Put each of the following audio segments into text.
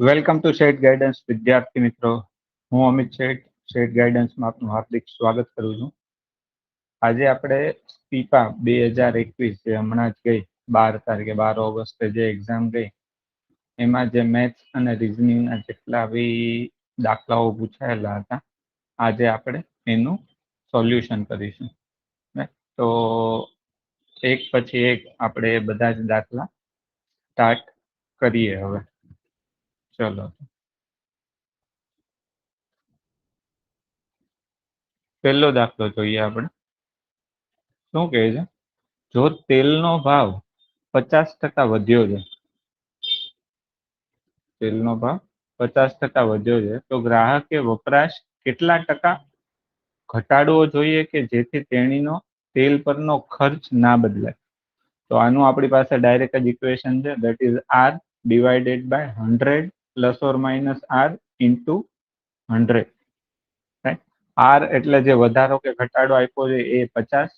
Welcome to shade guidance વિદ્યાર્થી મિત્રો. હું અમિત શેઠ, શેડ ગાઈડન્સમાં આપનું હાર્દિક સ્વાગત કરું છું. આજે આપણે સ્પીપા 2021 જે હમણાં જ ગઈ 12 ઓગસ્ટે જે એક્ઝામ ગઈ એમાં જે મેથ્સ અને રિઝનિંગના જેટલા બી દાખલાઓ પૂછાયેલા હતા આજે આપણે એનું સોલ્યુશન કરીશું. તો એક પછી એક આપણે બધા જ દાખલા સ્ટાર્ટ કરીએ. હવે ચલો, પહેલો દાખલો જોઈએ આપણે. શું કહે છે? જો તેલનો ભાવ 50% વધ્યો છે, તેલનો ભાવ 50% વધ્યો છે તો ગ્રાહકે વપરાશ કેટલા ટકા ઘટાડવો જોઈએ કે જેથી તેણીનો તેલ પરનો ખર્ચ ના બદલાય? તો આનું આપણી પાસે ડાયરેક્ટ જ ઇક્વેશન છે, that is R divided by 100 plus or minus R into 100. R એટલે જે વધારો કે ઘટાડો આપ્યો છે એ 50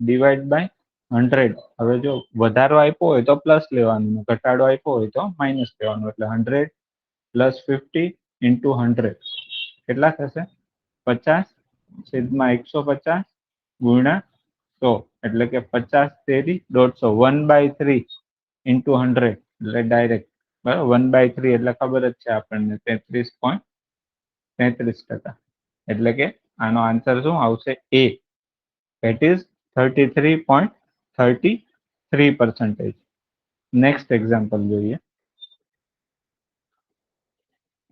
ડિવાઈડ બાય 100. હવે જો વધારો આપ્યો હોય તો પ્લસ લેવાનું, ઘટાડો આપ્યો હોય તો માઇનસ લેવાનું, એટલે 100 પ્લસ 50 ઇન્ટુ 100 કેટલા થશે? 50/150 ગુણ્યા 100, એટલે કે 50 તેરી 150, 1/3 ઇન્ટુ 100 એટલે ડાયરેક્ટ બરાબર. 1/3 એટલે ખબર જ છે આપણને 33.33%. એટલે કે આનો આન્સર શું આવશે? એ, ધેટ ઇઝ 33.33%. નેક્સ્ટ એક્ઝામ્પલ જોઈએ.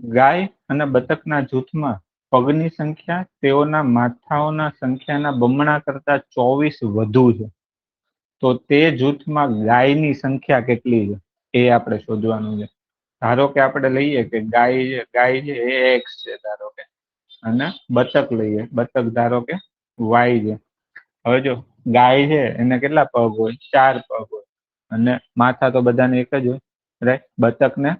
ગાય અને બતકના જૂથમાં પગની સંખ્યા તેઓના માથાઓના સંખ્યાના બમણા કરતા 24 વધુ છે, તો તે જૂથમાં ગાયની સંખ્યા કેટલી છે એ આપણે શોધવાનું છે. ધારો કે આપણે લઈએ કે ગાય છે એ એક્સ છે ધારો કે, અને બતક લઈએ, બતક ધારો કે વાય છે. હવે જો ગાય છે એને કેટલા પગ હોય? 4 પગ હોય, અને માથા તો બધાને એક જ હોય, રાઈટ. બતકને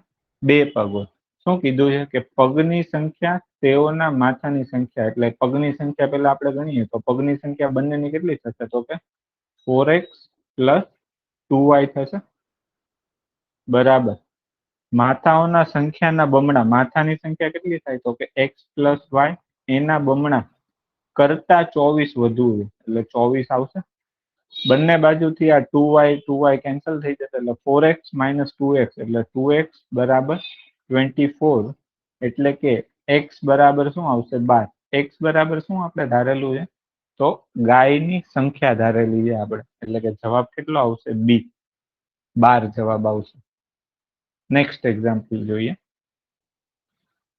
2 પગ હોય. શું કીધું છે કે પગની સંખ્યા તેઓના માથાની સંખ્યા, એટલે પગની સંખ્યા પેલા આપણે ગણીએ તો પગની સંખ્યા બંનેની કેટલી થશે? તો કે 4x પ્લસ 2y થશે, બરાબર. માથાઓના સંખ્યાના બમણા, માથાની સંખ્યા કેટલી થાય? તો કે x પ્લસ વાય એના બમણા કરતા 24 વધુ, એટલે 24 આવશે. બંને બાજુથી આ 2y કેન્સલ થઈ જશે, એટલે 4x માઇનસ 2x એટલે 2x બરાબર 24, એટલે કે x બરાબર શું આવશે? 12. x બરાબર શું આપણે ધારેલું છે? તો ગાયની સંખ્યા ધારેલી છે આપણે, એટલે કે જવાબ કેટલો આવશે? બી, 12 જવાબ આવશે. નેક્સ્ટ એક્ઝામ્પલ જોઈએ.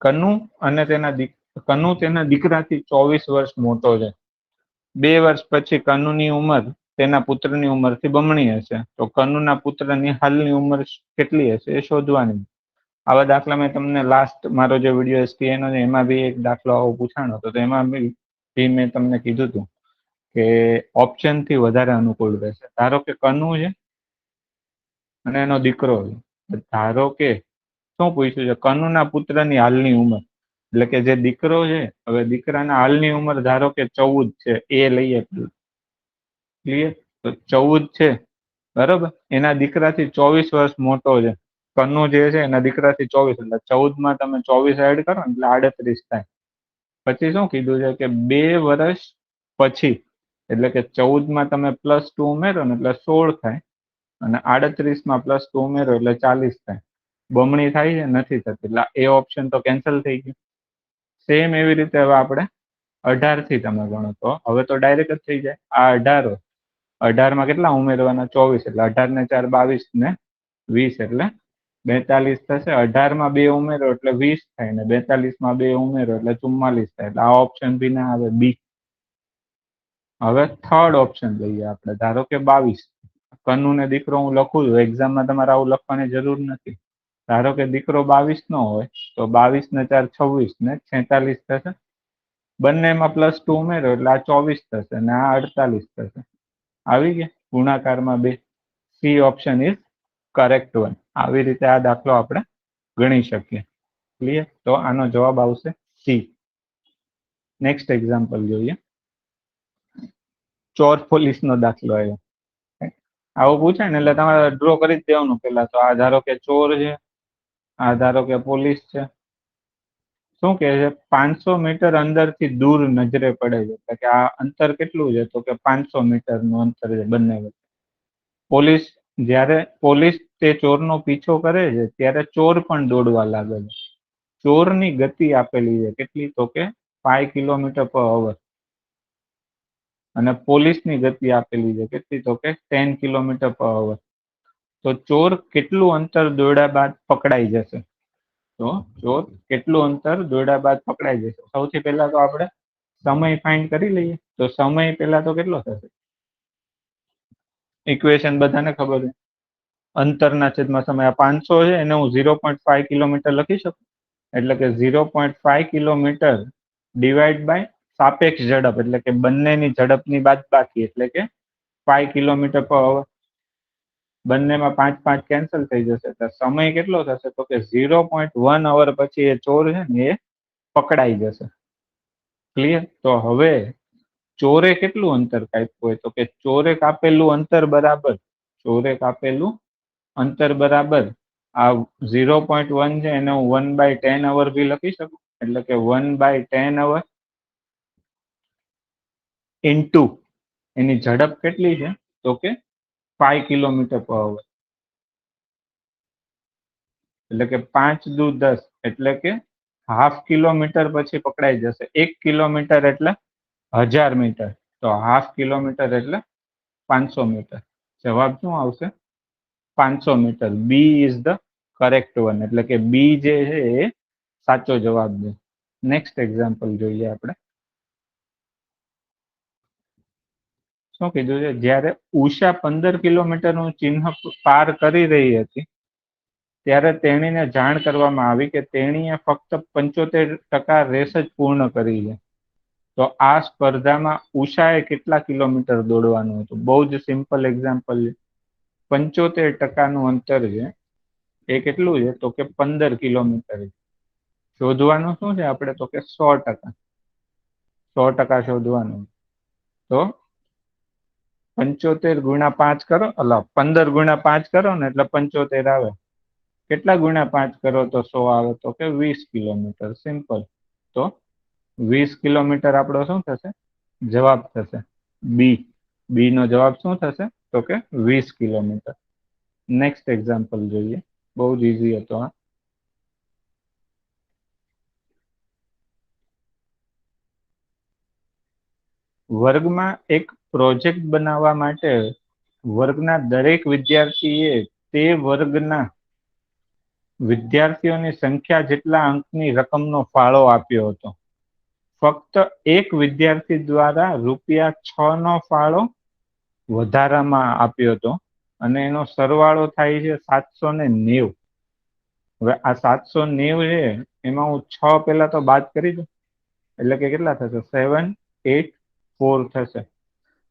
કનુ તેના દીકરાથી 24 વર્ષ મોટો છે. 2 વર્ષ પછી કનુની ઉંમર તેના પુત્રની ઉંમરથી બમણી હશે, તો કનુના પુત્રની હાલની ઉંમર કેટલી હશે એ શોધવાની. આવા દાખલા મેં તમને લાસ્ટ મારો જે વિડીયો એસટીઆઈનો છે એમાં બી એક દાખલો આવો પૂછાણો હતો, તો એમાં બી મેં તમને કીધું હતું કે ઓપ્શનથી વધારે અનુકૂળ રહેશે. ધારો કે કનુ છે અને એનો દીકરો છે. ધારો કે શું પૂછ્યું છે? કનુના પુત્રની હાલની ઉંમર, એટલે કે જે દીકરો છે, હવે દીકરાના હાલની ઉંમર ધારો કે 14 છે, એ લઈએ ક્લિયર. તો 14 છે બરોબર, એના દીકરાથી 24 વર્ષ મોટો છે. કનુ જે છે એના દીકરાથી 24, એટલે 14માં તમે 24 એડ કરો ને એટલે 38 થાય. પછી શું કીધું છે કે 2 વર્ષ પછી, એટલે કે 14માં તમે +2 ઉમેરો ને એટલે 16 થાય, અને 38માં +2 ઉમેરો એટલે 40 થાય. બમણી થાય છે? નથી થતી, એટલે એ ઓપ્શન તો કેન્સલ થઈ ગયું. સેમ એવી રીતે હવે આપણે 18 થી તમે ગણો તો હવે તો ડાયરેક્ટ જ થઈ જાય. આ 18 હોય, 18માં કેટલા ઉમેરવાના? 24, એટલે 18 ને 4 22 ને 20 એટલે 42 થશે. 18માં 2 ઉમેરો એટલે 20 થાય, ને 42માં 2 ઉમેરો એટલે 44 થાય, એટલે આ ઓપ્શન બી ના આવે, બી. હવે થર્ડ ઓપ્શન લઈએ આપણે. ધારો કે 22, કનુ ને દીકરો હું લખું છું, એક્ઝામમાં તમારે આવું લખવાની જરૂર નથી. ધારો કે દીકરો 22 નો હોય તો 22 ને 4 26 ને 46 થશે. બંનેમાં +2 ઉમેરો એટલે આ 24 થશે, અને આ 48 થશે. આવી ગયા ગુણાકારમાં 2. C option is correct one. આવી રીતે આ દાખલો આપણે ગણી શકીએ. ક્લિયર? તો આનો જવાબ આવશે સી. નેક્સ્ટ એક્ઝામ્પલ જોઈએ. ચોર પોલીસનો દાખલો આવ્યો. આવું પૂછાય ને એટલે તમારે ડ્રો કરી જ દેવાનું પેલા. તો આ ધારો કે ચોર છે, આ ધારો કે પોલીસ છે, શું કહે છે 500 મીટર અંદરથી દૂર નજરે પડે છે, એટલે કે આ અંતર કેટલું છે તો કે 500 મીટરનું અંતર છે બંને વચ્ચે. પોલીસ જ્યારે પોલીસ તે ચોરનો પીછો કરે છે ત્યારે ચોર પણ દોડવા લાગે છે. ચોરની ગતિ આપેલી છે કેટલી તો કે 5 કિલોમીટર પર અવર, અને પોલીસની ગતિ આપેલી છે કેટલી તો કે 10 કિલોમીટર પર અવર. તો ચોર કેટલું અંતર દોડ્યા બાદ પકડાઈ જશે? તો ચોર કેટલું અંતર દોડ્યા બાદ પકડાઈ જશે? સૌથી પહેલા તો આપણે સમય ફાઇન્ડ કરી લઈએ. તો સમય પહેલા તો કેટલો થશે? ઇક્વેશન બધાને ખબર છે, અંતરના છેદમાં સમય. આ 500 છે એને હું 0.5 કિલોમીટર લખી શકું, એટલે કે 0.5 કિલોમીટર ડિવાઈડ બાય સાપેક્ષ ઝડપ, એટલે કે બંનેની ઝડપની બાદબાકી, એટલે કે 5 કિલોમીટર પર અવર. બંનેમાં 5 કેન્સલ થઈ જશે, તો સમય કેટલો થશે તો કે 0.1 અવર પછી એ ચોર છે ને એ પકડાઈ જશે. ક્લિયર? તો હવે ચોરે કેટલું અંતર કાપ્યું હોય તો કે ચોરે કાપેલું અંતર બરાબર, ચોરે કાપેલું અંતર બરાબર આ 0.1 છે એને હું 1/10 અવર બી લખી શકું, એટલે કે 1/10 અવર ઇન્ટુ એની ઝડપ કેટલી છે તો કે 5 કિલોમીટર પર અવર, એટલે કે 5 દુ 10, એટલે કે હાફ કિલોમીટર પછી પકડાઈ જશે. 1 કિલોમીટર એટલે 1000 મીટર, તો હાફ કિલોમીટર એટલે 500 મીટર. જવાબ શું આવશે? 500 metre. B is the correct one, એટલે કે બી જે છે એ સાચો જવાબ છે. નેક્સ્ટ એક્ઝામ્પલ જોઈએ આપણે. શું કીધું છે? જ્યારે ઉષા 15 કિલોમીટરનું ચિહ્ન પાર કરી રહી હતી ત્યારે તેણીને જાણ કરવામાં આવી કે તેણીએ ફક્ત 75% રેસ જ પૂર્ણ કરી છે. તો આ સ્પર્ધામાં ઉષાએ કેટલા કિલોમીટર દોડવાનું હતું? બહુ જ સિમ્પલ એક્ઝામ્પલ છે. 75%નું અંતર છે એ કેટલું છે તો કે 15 કિલોમીટર. શોધવાનું શું છે આપણે તો કે 100%. 100% શોધવાનું. તો 75 ગુણ્યા 5 કરો, 15 ગુણ્યા 5 કરો ને એટલે 75 આવે. કેટલા ગુણ્યા 5 કરો તો 100 આવે? તો કે 20 કિલોમીટર. સિમ્પલ. તો 20 કિલોમીટર આપણો શું થશે? જવાબ થશે બી. બી નો જવાબ શું થશે તો કે 20 કિલોમીટર. નેક્સ્ટ એક્ઝામ્પલ જોઈએ. બહુ જ ઈઝી હતો આ. વર્ગમાં એક પ્રોજેક્ટ બનાવવા માટે વર્ગના દરેક વિદ્યાર્થીએ તે વર્ગના વિદ્યાર્થીઓની સંખ્યા જેટલા અંકની રકમનો ફાળો આપ્યો હતો. ફક્ત એક વિદ્યાર્થી દ્વારા ₹6 નો ફાળો વધારામાં આપ્યો હતો, અને એનો સરવાળો થાય છે 790. હવે આ 790 છે એમાં હું 6 પહેલા તો બાદ કરી દઉં, એટલે કે કેટલા થશે? 784 થશે.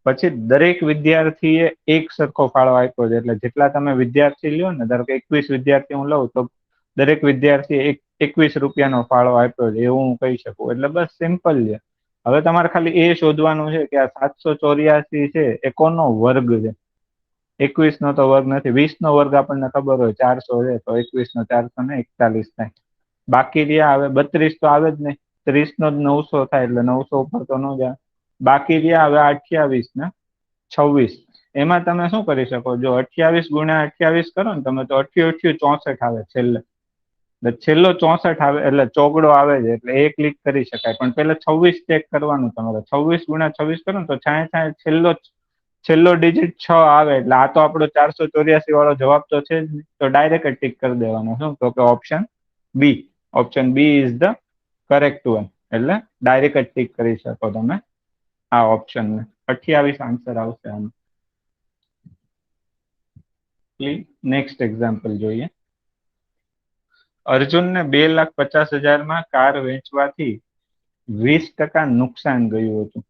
પછી દરેક વિદ્યાર્થીએ એક સરખો ફાળો આપ્યો છે, એટલે જેટલા તમે વિદ્યાર્થી લ્યો ને, ધારો કે 21 વિદ્યાર્થી હું લઉં તો દરેક વિદ્યાર્થીએ ₹21 ફાળો આપ્યો છે, એવું હું કહી શકું. એટલે બસ સિમ્પલ છે. હવે તમારે ખાલી એ શોધવાનું છે કે આ 784 છે એ કોનો વર્ગ છે. 21 નો તો વર્ગ નથી. 20 નો વર્ગ આપણને ખબર હોય 400 છે, તો 21 નો 441 થાય. બાકી રહ્યા હવે 32 તો આવે જ નહીં. 30 નો 900 થાય, એટલે 900 ઉપર તો ન જાય. બાકી રહ્યા હવે 28 ને 26. એમાં તમે શું કરી શકો? જો 28 ગુણ્યા 28 કરો ને તમે, તો 88 64 આવે છેલ્લે. એટલે છેલ્લો 64 આવે, એટલે ચોગડો આવે છે, એટલે એ ક્લિક કરી શકાય. પણ પેલા 26 ચેક કરવાનું તમારે. 26 ગુણ્યા 26 કરો ને તો છેલ્લો ડિજિટ 6 આવે, એટલે આ તો આપણો 484 વાળો જવાબ તો છે જ નહીં. તો ડાયરેક્ટ ટિક કરી દેવાનો. શું તો કે option B. Option B is the correct one, એટલે ડાયરેક્ટ ટિક કરી શકો તમે આ ઓપ્શનને. 28 આન્સર આવશે આનો. નેક્સ્ટ એક્ઝામ્પલ જોઈએ. અર્જુનને 2,50,000 કાર વેચવાથી 20% નુકસાન ગયું હતું.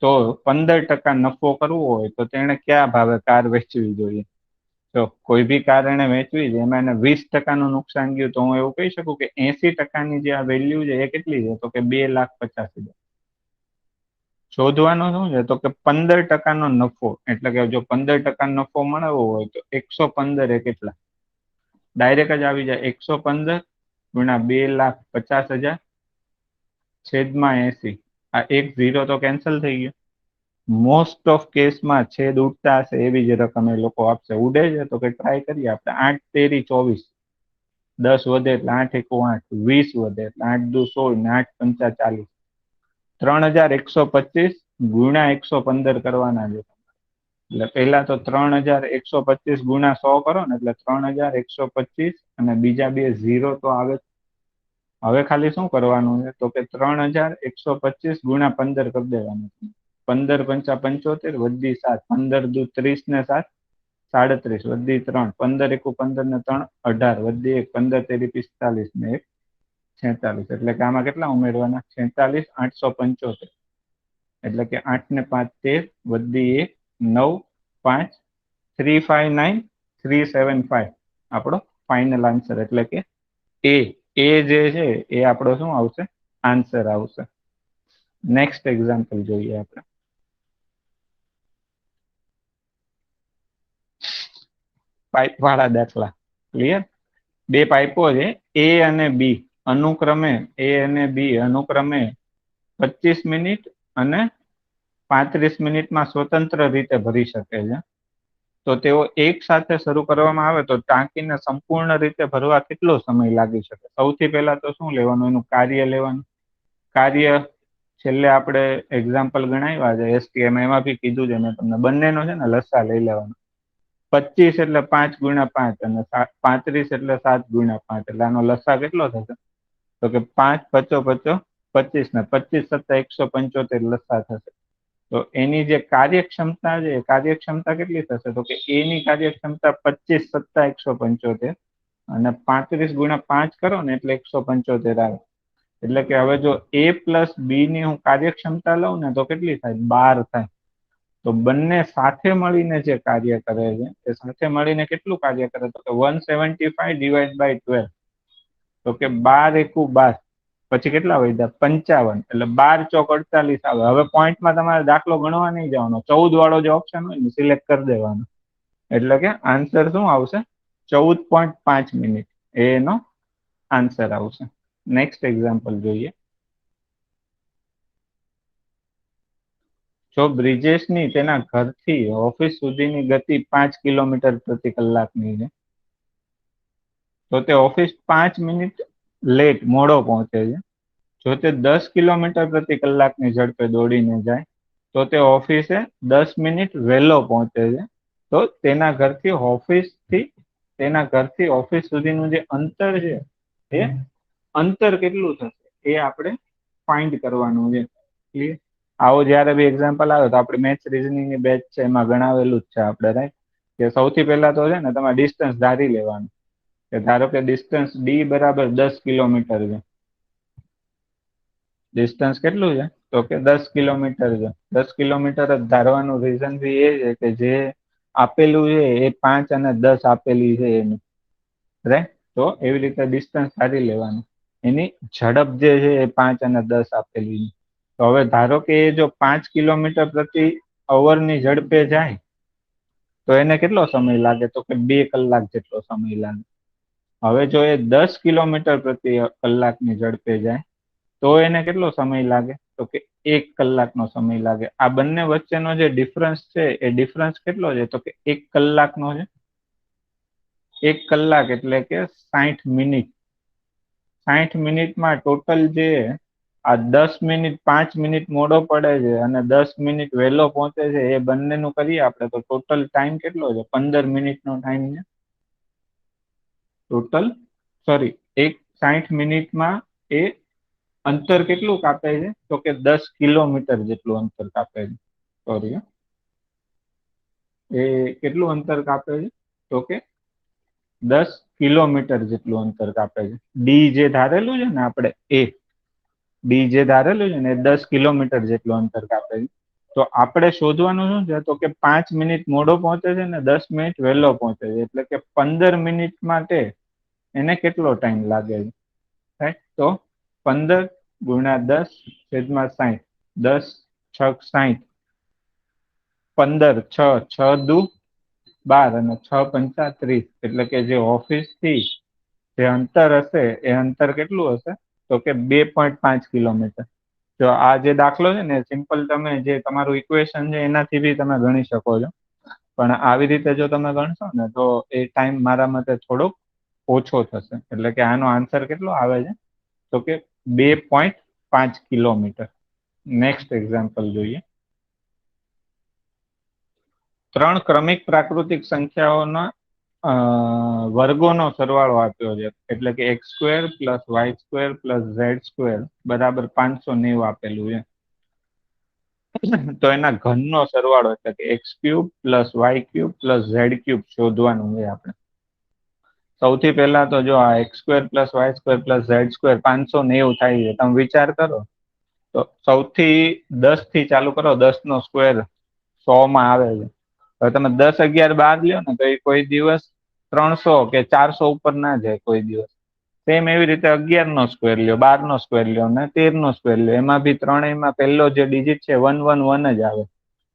તો 15% નફો કરવો હોય તો તેણે કયા ભાવે કાર વેચવી જોઈએ? તો કોઈ બી કાર એને વેચવી છે, એમાં એને 20%નું નુકસાન ગયું, તો હું એવું કહી શકું કે 80%ની જે આ વેલ્યુ છે એ કેટલી છે? તો કે 2,50,000. શોધવાનું શું છે? તો કે 15% નફો, એટલે કે જો 15% નફો મળવો હોય તો 115 એ કેટલા? ડાયરેક્ટ જ આવી જાય 115 ગુણ્યા 2,50,000 છેદમાં 80. આ એક 0 તો કેન્સલ થઈ ગયો. મોસ્ટ ઓફ કેસમાં છેદ ઉડતા હશે એવી જ રકમ એ લોકો આપશે. ઉડે છે તો કે ટ્રાય કરીએ આપણે. 8 તેરી 24, 10 વધે એટલે 8 એકુ 8, 20 વધે એટલે 8 દુ 16 ને 8 પંચા 40. 3,125 ગુણ્યા 115 કરવાના છે. એટલે પહેલા તો 3,125 ગુણ્યા 100 કરો ને એટલે 3,125 અને બીજા બે 0 તો આવે. હવે ખાલી શું કરવાનું છે તો કે 3,125 ગુણ્યા 15 કરી દેવાનું. 15 પંચા 75 વધી 7, 15 દુ 30 ને 7 37 વધી 3, 15 એકુ 15 ને 3 18 વધી 1, 15 તેરી 45 ને 1 46. એટલે કે આમાં કેટલા ઉમેરવાના? 46, 875. એટલે કે 8 ને 5 13 વધી 1 9 5 359,375 આપણો ફાઇનલ આન્સર. એટલે કે એ જે છે એ આપણો શું આવશે? આન્સર આવશે. નેક્સ્ટ એક્ઝામ્પલ જોઈએ આપણે. પાઇપ વાળા દાખલા. ક્લિયર? બે પાઇપો છે એ અને બી અનુક્રમે 25 મિનિટ અને 35 મિનિટમાં સ્વતંત્ર રીતે ભરી શકે છે. તો તેઓ એક સાથે શરૂ કરવામાં આવે તો ટાંકીને સંપૂર્ણ રીતે ભરવા કેટલો સમય લાગી શકે? સૌથી પહેલા તો શું લેવાનું? એનું કાર્ય લેવાનું. કાર્ય છેલ્લે આપણે એક્ઝામ્પલ ગણાવ્યા છે એસટીએમ, એમાં બી કીધું છે મેં તમને. બંનેનો છે ને લસા લઈ લેવાનો. 25 એટલે 5 ગુણ્યા 5 અને 35 એટલે 7 ગુણ્યા 5. એટલે આનો લસા કેટલો થશે? તો કે 5 પચો 25 ને 25 સત્તા 175 લસા થશે. તો એની જે કાર્યક્ષમતા છે એ કાર્યક્ષમતા કેટલી થશે? તો કે એની કાર્યક્ષમતા 25 સત્તા 175 અને 35 ગુણ્યા 5 કરો ને એટલે 175 આવે. એટલે કે હવે જો એ પ્લસ બી ની હું કાર્યક્ષમતા લઉં ને તો કેટલી થાય? 12 થાય. તો બંને સાથે મળીને જે કાર્ય કરે છે એ સાથે મળીને કેટલું કાર્ય કરે? તો કે 175 ડિવાઈડ બાય 12. તો કે 12 એકુ 12 પછી કેટલા વધ્યા? 55. એટલે 12 ચોક 48 આવે. હવે પોઈન્ટમાં તમારે દાખલો ગણવા નહીં જવાનો. 14 વાળો જે ઓપ્શન હોય ને સિલેક્ટ કરી દેવાનો. એટલે કે આન્સર શું આવશે? 14.5 મિનિટ એનો આન્સર આવશે. નેક્સ્ટ એક્ઝામ્પલ જોઈએ. જો બ્રિજેશની તેના ઘરથી ઓફિસ સુધીની ગતિ 5 કિલોમીટર પ્રતિ કલાકની છે તો તે ઓફિસ 5 મિનિટ લેટ મોડો પહોંચે છે. જો તે 10 કિલોમીટર પ્રતિ કલાકની ઝડપે દોડીને જાય તો તે ઓફિસે 10 મિનિટ વહેલો પહોંચે છે. તો તેના ઘરથી ઓફિસ સુધીનું જે અંતર છે એ અંતર કેટલું થશે એ આપણે ફાઇન્ડ કરવાનું છે. ક્લિયર? આવો જયારે બી એક્ઝામ્પલ આવે તો આપણે મેથ્સ રીઝનિંગ ની બેચ છે એમાં ગણાવેલું જ છે આપણે, રાઈટ? કે સૌથી પહેલા તો છે ને તમારે ડિસ્ટન્સ ધારી લેવાનું. કે ધારો કે ડિસ્ટન્સ ડી બરાબર 10 કિલોમીટર છે. ડિસ્ટન્સ કેટલું છે? તો કે 10 કિલોમીટર છે. 10 કિલોમીટર જ ધારવાનું રીઝન બી એ છે કે જે આપેલું છે એ 5 અને 10 આપેલી છે એની, રાઈટ? તો એવી રીતે ડિસ્ટન્સ ધારી લેવાનું. એની ઝડપ જે છે એ 5 અને 10 આપેલી છે. તો હવે ધારો કે એ જો 5 કિલોમીટર પ્રતિ અવરની ઝડપે જાય તો એને કેટલો સમય લાગે? તો કે 2 કલાક જેટલો સમય લાગે. હવે જો એ 10 કિલોમીટર પ્રતિ કલાકની ઝડપે જાય તો એને કેટલો સમય લાગે? તો કે 1 કલાકનો સમય લાગે. આ બંને વચ્ચેનો જે ડિફરન્સ છે એ ડિફરન્સ કેટલો છે? તો કે 1 કલાકનો છે. 1 કલાક એટલે કે 60 મિનિટ. 60 મિનિટમાં ટોટલ જે આ 10 મિનિટ 5 મિનિટ મોડો પડે છે અને 10 મિનિટ વહેલો પહોંચે છે એ બંનેનું કરીએ આપણે તો ટોટલ ટાઈમ કેટલો છે? 15 મિનિટનો ટાઈમ છે ટોટલ. સોરી, 60 મિનિટમાં એ અંતર કેટલું કાપે છે? તો કે 10 કિલોમીટર જેટલું અંતર કાપે છે. સોરી, એ કેટલું અંતર કાપે છે? તો કે 10 કિલોમીટર જેટલું અંતર કાપે છે. ડી જે ધારેલું છે ને આપણે, ડી જે ધારેલું છે ને એ 10 કિલોમીટર જેટલું અંતર કાપે છે. તો આપણે શોધવાનું શું છે? તો કે 5 મિનિટ મોડો પહોંચે છે ને 10 મિનિટ વહેલો પહોંચે છે. એટલે કે 15 મિનિટ માટે એને કેટલો ટાઈમ લાગે છે, રાઈટ? તો 15 ગુણ્યા 10 છેદમાં 60. 10 6 60. 15 6 6 દુ 12 અને 6 પંચા 30, એટલે કે જે ઓફિસ થી જે અંતર હશે એ અંતર કેટલું હશે? તો કે 2.5 કિલોમીટર. જો આ જે દાખલો છે ને સિમ્પલ તમે જે તમારું ઇક્વેશન છે એનાથી બી તમે ગણી શકો છો, પણ આવી રીતે જો તમે ગણશો ને તો એ ટાઈમ મારા મતે થોડોક ઓછો થશે. એટલે કે આનો આન્સર કેટલો આવે છે? તો કે 2.5 કિલોમીટર. નેક્સ્ટ એક્ઝામ્પલ જોઈએ. 3 ક્રમિક પ્રાકૃતિક સંખ્યાઓના વર્ગોનો સરવાળો આપ્યો છે, એટલે કે x² + y² + z² બરાબર 590 આપેલું છે. તો એના ઘનનો સરવાળો એટલે કે x³ + y³ + z³ શોધવાનું છે આપણે. સૌથી પહેલા તો જો આ x² + y² + z² 590 થાય છે. તમે વિચાર કરો તો સૌથી 10 થી ચાલુ કરો, 10 નો સ્ક્વેર 100 માં આવે છે. હવે તમે 10, 11, 12 લ્યો ને તો એ કોઈ દિવસ 300 કે 400 ઉપર ના જાય કોઈ દિવસ. સેમ એવી રીતે 11 નો સ્ક્વેર લ્યો, 12 નો સ્ક્વેર લ્યો અને 13 નો સ્ક્વેર લ્યો, એમાં બી ત્રણેયમાં પહેલો જે ડિજિટ છે 111 જ આવે.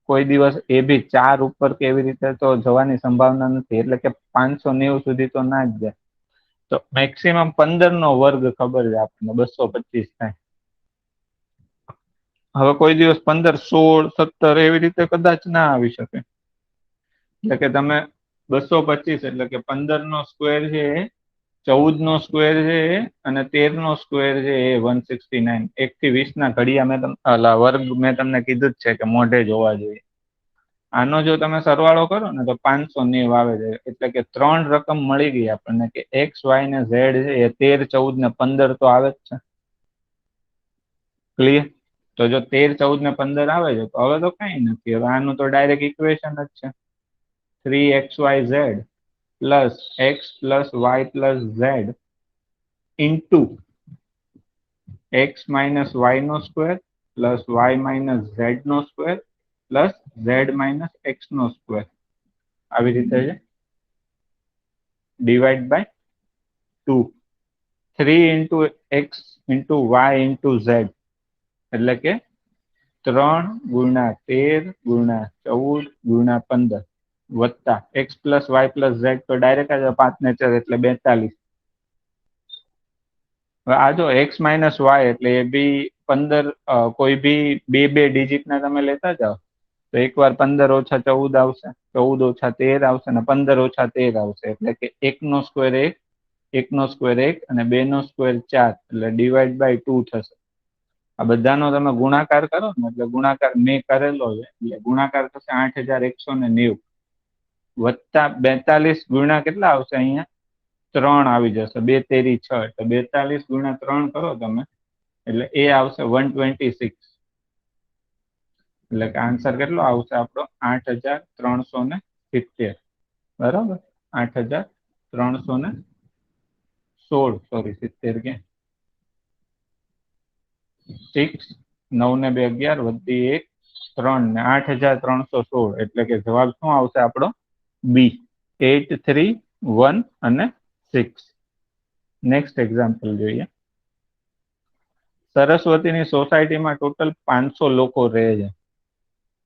કોઈ દિવસ એ બી 4 ઉપર કે એવી રીતે તો જવાની સંભાવના નથી. એટલે કે 590 સુધી તો ના જ જાય. તો મેક્સિમમ 15 નો વર્ગ ખબર છે આપણને, 225 થાય. હવે કોઈ દિવસ 15, 16, 17 એવી રીતે કદાચ ના આવી શકે. એટલે કે તમે 225 એટલે કે 15 નો સ્ક્વેર છે, 14 નો સ્ક્વેર છે અને 13 નો સ્ક્વેર છે એ 169. 1 થી 20 ના ઘડિયા વર્ગ મેં તમને કીધું જ છે કે મોઢે જોવા જોઈએ. આનો જો તમે સરવાળો કરો ને તો 590 આવે છે. એટલે કે 3 રકમ મળી ગઈ આપણને કે x, y ને z છે એ 13, 14 ને 15 તો આવે જ છે. ક્લિયર? તો જો 13, 14 ને 15 આવે છે તો હવે તો કઈ નથી. હવે આનું તો ડાયરેક્ટ ઇક્વેશન જ છે, 3xyz plus x plus y plus z into x minus y નો square plus y minus z નો square plus z minus x નો સ્ક્વેર. આવી રીતે છે, divide by 2, 3 into x into y into z, એટલે કે 3 ગુણ્યા 13 ગુણ્યા 14 ગુણ્યા 15 વત્તા x plus y plus z તો ડાયરેક્ટ જ 5 ને 4 એટલે 42. હવે આ જો x માઇનસ વાય એટલે એ બી 15, કોઈ બી બે ડિજિટ ના તમે લેતા જાઓ તો એકવાર 15 ઓછા 14 આવશે, 14 ઓછા 13 આવશે અને 15 ઓછા 13 આવશે. એટલે કે 1 નો સ્ક્વેર 1, 1 નો સ્ક્વેર 1 અને 2 નો સ્ક્વેર 4, એટલે ડિવાઈડ બાય 2 થશે. આ બધાનો તમે ગુણાકાર કરો ને એટલે ગુણાકાર મેં કરેલો છે એટલે ગુણાકાર થશે 8190 વત્તા 42 ગુણ્યા કેટલા આવશે? અહીંયા 3 આવી જશે, 2 તેરી 6 એટલે 42 ગુણ્યા 3 કરો તમે એટલે એ આવશે 126. એટલે કે આન્સર કેટલો આવશે આપણો? 8370. બરાબર, 8316, સોરી 70 કે 6, 9 ને 2 11 વધી 1 3 ને 8316. એટલે કે જવાબ શું આવશે આપણો? બી, 8, 3, 1 અને 6. નેક્સ્ટ એક્ઝામ્પલ જોઈએ. સરસ્વતીની સોસાયટીમાં ટોટલ 500 લોકો રહે છે.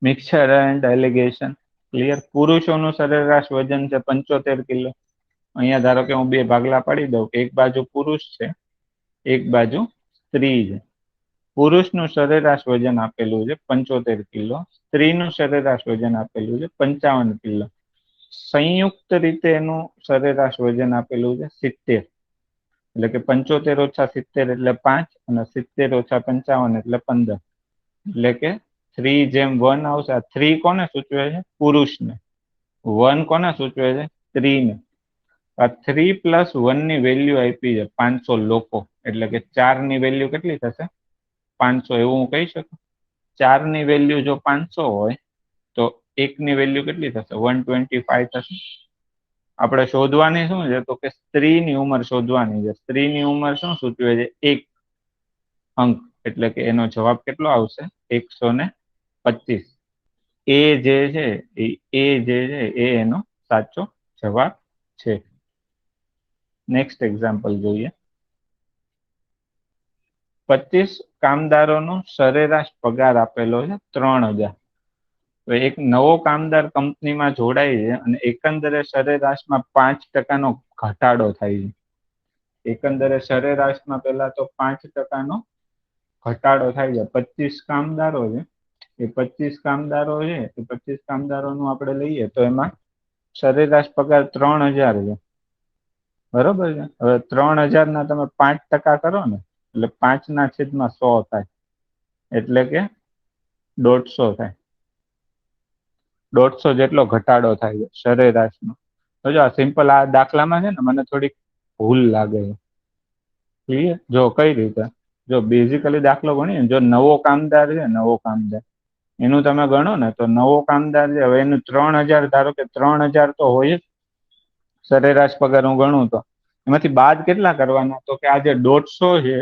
Mixer and allegation. ક્લિયર? પુરુષોનું સરેરાશ વજન છે 75 કિલો. અહીંયા ધારો કે હું બે ભાગલા પાડી દઉં કે એક બાજુ પુરુષ છે, એક બાજુ સ્ત્રી છે. પુરુષનું સરેરાશ વજન આપેલું છે 75 કિલો, સ્ત્રીનું સરેરાશ વજન આપેલું છે 55 કિલો. સંયુક્ત રીતે એનું સરેરાશ વજન આપેલું છે 70. એટલે કે 75 ઓછા 70 એટલે 5 અને 70 ઓછા 55 એટલે 15. એટલે કે 3:1 આવશે. આ 3 કોને સૂચવે છે? પુરુષને. 1 કોને સૂચવે છે? સ્ત્રીને. આ 3 + 1 ની વેલ્યુ આપી છે 500 લોકો. એટલે કે 4 ની વેલ્યુ કેટલી થશે? 500. એવું હું કહી શકું? 4 ની વેલ્યુ જો 500 હોય તો 1 ની વેલ્યુ કેટલી થશે? 125 થશે. આપણે શોધવાની શું છે? તો કે સ્ત્રીની ઉંમર શોધવાની છે. સ્ત્રીની ઉંમર શું સૂચવે છે? 1 અંક. એટલે કે એનો જવાબ કેટલો આવશે? 125. એ જે છે એ એનો સાચો જવાબ છે. નેક્સ્ટ એક્ઝામ્પલ જોઈએ. 25 કામદારોનો સરેરાશ પગાર આપેલો છે 3000. તો એક નવો કામદાર કંપનીમાં જોડાય છે અને એકંદરે સરેરાશમાં 5% ઘટાડો થાય છે. એકંદરે સરેરાશમાં પેલા તો 5% ઘટાડો થાય છે. 25 કામદારો છે, એ 25 કામદારો છે, એ 25 કામદારોનું આપણે લઈએ તો એમાં સરેરાશ પગાર 3000 છે. બરોબર છે. હવે 3000 ના તમે 5% કરો ને એટલે 5/100 થાય, એટલે કે 150 થાય. 150 જેટલો ઘટાડો થાય છે સરેરાશનો. તો જો આ સિમ્પલ આ દાખલામાં છે ને મને થોડીક ભૂલ લાગે છે. ક્લિયર? જો કઈ રીતે, જો બેઝિકલી દાખલો ગણીએ ને, જો નવો કામદાર છે, નવો કામદાર એનું તમે ગણો ને તો નવો કામદાર છે, હવે એનું 3000, ધારો કે 3000 તો હોય જ સરેરાશ પગાર હું ગણું તો એમાંથી બાદ કેટલા કરવાના, તો કે આ જે 150 છે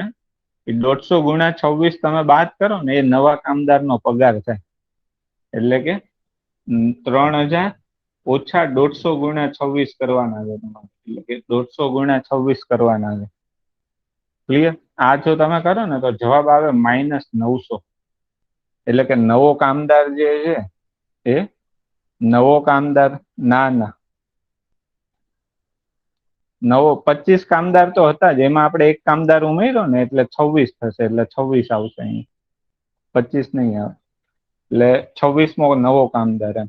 એ 150 ગુણ્યા 26 તમે બાદ કરો ને એ નવા કામદારનો પગાર થાય. એટલે કે 3000 ઓછા 150 ગુણ્યા 26 કરવાના છે તમારે, એટલે કે 150 ગુણ્યા 26 કરવાના છે. ક્લિયર? આ જો તમે કરો ને તો જવાબ આવે -900. એટલે કે નવો કામદાર જે છે એ નવો કામદાર ના નવો 25 કામદાર તો હતા જ, એમાં આપણે એક કામદાર ઉમેર્યો ને એટલે 26 થશે, એટલે 26 આવશે અહીં, 25 નહીં આવે. એટલે 26મો નવો કામદાર એમ.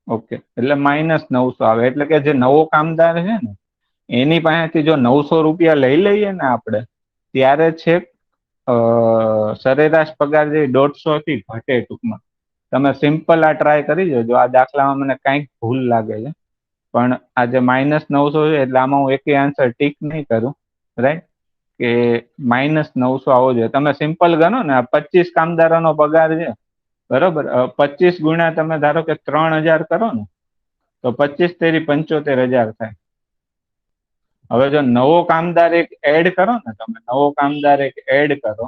ઓકે, એટલે -900 આવે. એટલે કે જે નવો કામદાર છે ને એની પાસેથી જો 900 રૂપિયા લઈ લઈએ ને આપણે, ત્યારે છે સરેરાશ પગાર જે 150 થી ઘટે ટૂંકમાં. તમે સિમ્પલ આ ટ્રાય કરી જોજો. આ દાખલામાં મને કંઈક ભૂલ લાગે છે, પણ આ જે -900 છે એટલે આમાં હું એકેય આન્સર ટીક નહીં કરું, રાઈટ? કે -900 આવો જોઈએ. તમે સિમ્પલ ગણો ને, આ 25 કામદારોનો પગાર છે, બરોબર? 25 ગુણ્યા તમે ધારો કે 3000 કરો ને તો 25 તેરી 75000 થાય. હવે જો નવો કામદાર એક એડ કરો ને, તમે નવો કામદાર એક એડ કરો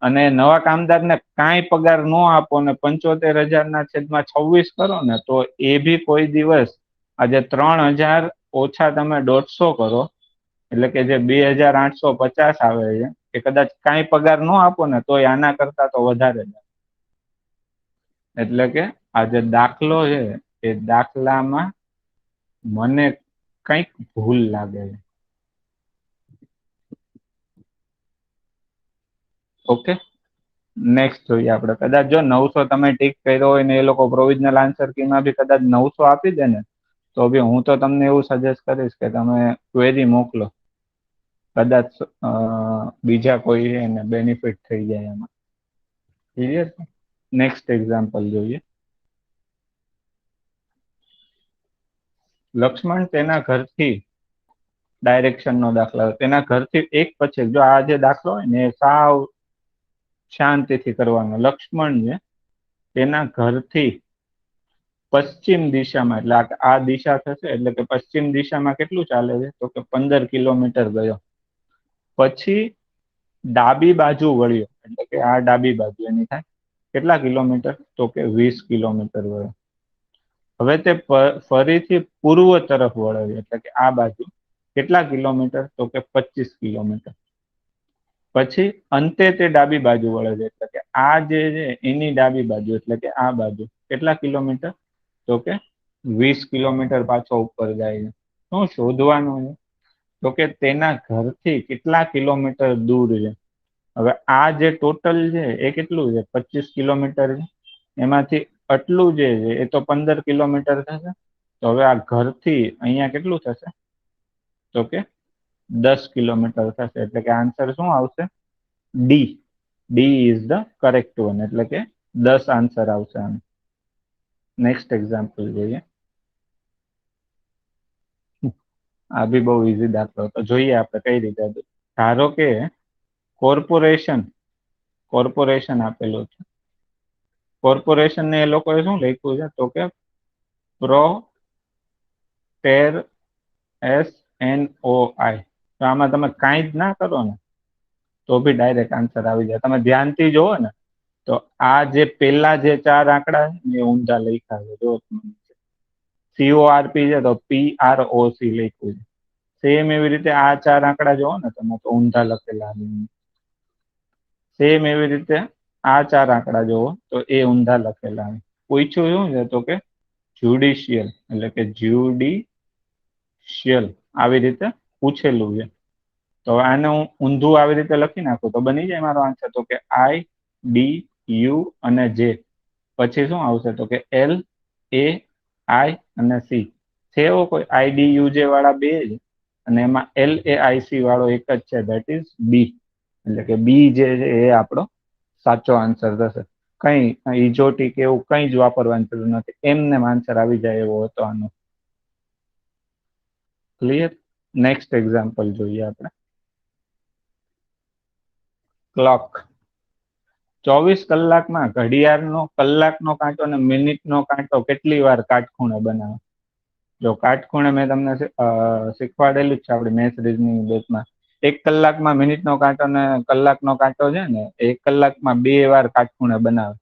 અને નવા કામદારને કાંઈ પગાર ન આપો ને 75000/26 કરો ને, તો એ બી કોઈ દિવસ આજે 3000 ઓછા તમે 150 કરો એટલે કે જે 2850 આવે છે, એ કદાચ કાંઈ પગાર ન આપો ને તો આના કરતા તો વધારે છે. એટલે કે આ જે દાખલો છે એ દાખલામાં મને કંઈક ભૂલ લાગે છે. ઓકે, નેક્સ્ટ જોઈએ આપણે. કદાચ જો 900 તમે ટીક કર્યો હોય ને એ લોકો પ્રોવિઝનલ આન્સર કીમાં બી કદાચ 900 આપી દે ને, તો બી હું તો તમને એવું સજેસ્ટ કરીશ કે તમે ક્વેરી મોકલો. કદાચ બીજા કોઈ એને બેનિફિટ થઈ જાય એમાં. ક્લિયર? નેક્સ્ટ એક્ઝામ્પલ જોઈએ. લક્ષ્મણ તેના ઘરથી ડાયરેક્શનનો દાખલો, તેના ઘરથી એક પછી જો આ જે દાખલો હોય ને એ સાવ શાંતિથી કરવાનો. લક્ષ્મણ છે તેના ઘરથી પશ્ચિમ દિશામાં, એટલે આ દિશા થશે, એટલે કે પશ્ચિમ દિશામાં કેટલું ચાલે છે, તો કે 15 કિલોમીટર ગયો. પછી ડાબી બાજુ વળ્યો, એટલે કે આ ડાબી બાજુ એની થાય કેટલા કિલોમીટર, તો કે 20 કિલોમીટર ગયો. હવે તે ફરીથી પૂર્વ તરફ વળે છે, એટલે કે આ બાજુ કેટલા કિલોમીટર, તો કે 25 કિલોમીટર. પછી અંતે તે ડાબી બાજુ વળે છે, એટલે કે આ જે છે એની ડાબી બાજુ, એટલે કે આ બાજુ કેટલા કિલોમીટર, તો કે 20 કિલોમીટર પાછો ઉપર જાય છે. શું શોધવાનું છે, તો કે તેના ઘરથી કેટલા કિલોમીટર દૂર છે. હવે આ જે ટોટલ છે એ કેટલું છે, 25 કિલોમીટર છે. એમાંથી આટલું જે છે એ તો 15 કિલોમીટર થશે. તો હવે આ ઘરથી અહીંયા કેટલું થશે, તો કે 10 કિલોમીટર થશે. એટલે કે આન્સર શું આવશે, D. D is the correct one, એટલે કે 10 આન્સર આવશે આનો. નેક્સ્ટ એક્ઝામ્પલ જોઈએ. આ બી બહુ ઇઝી દાખલો, તો જોઈએ આપણે કઈ રીતે. ધારો કે કોર્પોરેશન આપેલું છે. કોર્પોરેશન ને એ લોકોએ શું લખ્યું છે, તો કે PROTERSNOI. તો આમાં તમે કાંઈ જ ના કરો ને તો બી ડાયરેક્ટ આન્સર આવી જાય. તમે ધ્યાનથી જોવો ને તો આ જે પેલા જે 4 આંકડા છે ને એ ઊંધા લખ્યા છે. જો CORP છે તો PROC લખ્યું છે. સેમ એવી રીતે આ 4 આંકડા જોવો ને તમે તો ઊંધા લખેલા છે. સેમ એવી રીતે આ 4 આંકડા જોવો તો એ ઊંધા લખેલા છે. પૂછ્યું શું છે તો કે જ્યુડિશિયલ એટલે કે જ્યુડિશિયલ આવી રીતે પૂછેલું છે. તો આને હું ઊંધું આવી રીતે લખી નાખું તો બની જાય મારો આન્સર તો કે IDU અને J પછી શું આવશે તો કે LAI અને C છે એવો કોઈ IDUJ વાળા બે જ અને એમાં LAIC વાળો એક જ છે ધેટ ઇઝ બી એટલે કે બી જે છે એ આપણો સાચો આન્સર થશે. કઈ ઈજોટી કે એવું કઈ જ વાપરવાની જરૂર નથી એમને આન્સર આવી જાય એવો હતો આનો. ક્લિયર. નેક્સ્ટ એક્ઝામ્પલ જોઈએ આપણે. ક્લોક 24 કલાકમાં ઘડિયાળનો કલાકનો કાંટો અને મિનિટનો કાંટો કેટલી વાર કાટખૂણે બનાવે. જો કાટખૂણે મેં તમને શીખવાડેલું જ છે આપણી મેથ્સ રીઝનિંગ બેચમાં. 1 કલાકમાં મિનિટનો કાંટો ને કલાકનો કાંટો છે ને 1 કલાકમાં 2 વાર કાટખૂણે બનાવે.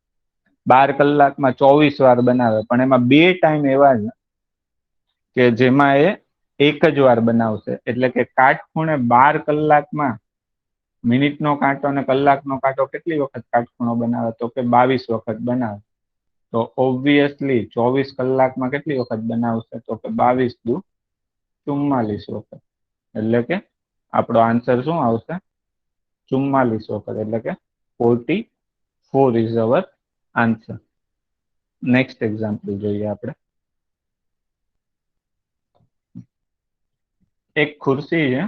12 કલાકમાં 24 વાર બનાવે પણ એમાં 2 ટાઈમ એવા છે કે જેમાં એ એક જ વાર બનાવશે એટલે કે કાટખૂણે 12 કલાકમાં મિનિટનો કાંટો અને કલાકનો કાંટો કેટલી વખત કાટખૂણો બનાવે તો કે 22 વખત બનાવે. તો ઓબ્વિયસલી 24 કલાકમાં કેટલી વખત બનાવશે તો કે 22 દુ 44 વખત એટલે કે આપણો આન્સર શું આવશે 44 વખત એટલે કે 44 is our answer. Next example જોઈએ આપણે. એક ખુરશી છે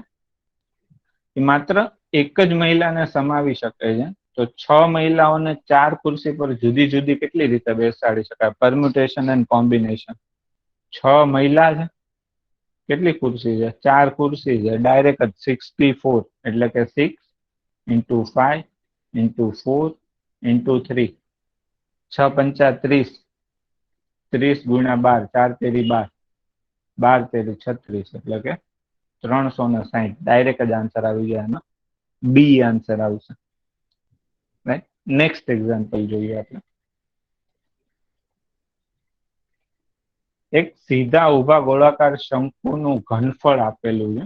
એ માત્ર એક જ મહિલાને સમાવી શકે છે તો 6 મહિલાઓને 4 ખુરશી પર જુદી જુદી કેટલી રીતે બેસાડી શકાય પરમ્યુટેશન એન્ડ કોમ્બિનેશન. 6 મહિલા છે કેટલી ખુરશી છે 4 ખુરશી છે ડાયરેક્ટ જ 64 એટલે કે 6 × 5 × 4 × 3 6 પંચા 30 30 ગુણ્યા 12 4 તેરી 12 12 તેરી 36 એટલે કે 360 ડાયરેક્ટ જ આન્સર આવી ગયા એનો બી આન્સર આવશે. રાઈટ. નેક્સ્ટ એક્ઝામ્પલ જોઈએ આપણે. એક સીધા ઉભા ગોળાકાર શંકુનું ઘનફળ આપેલું છે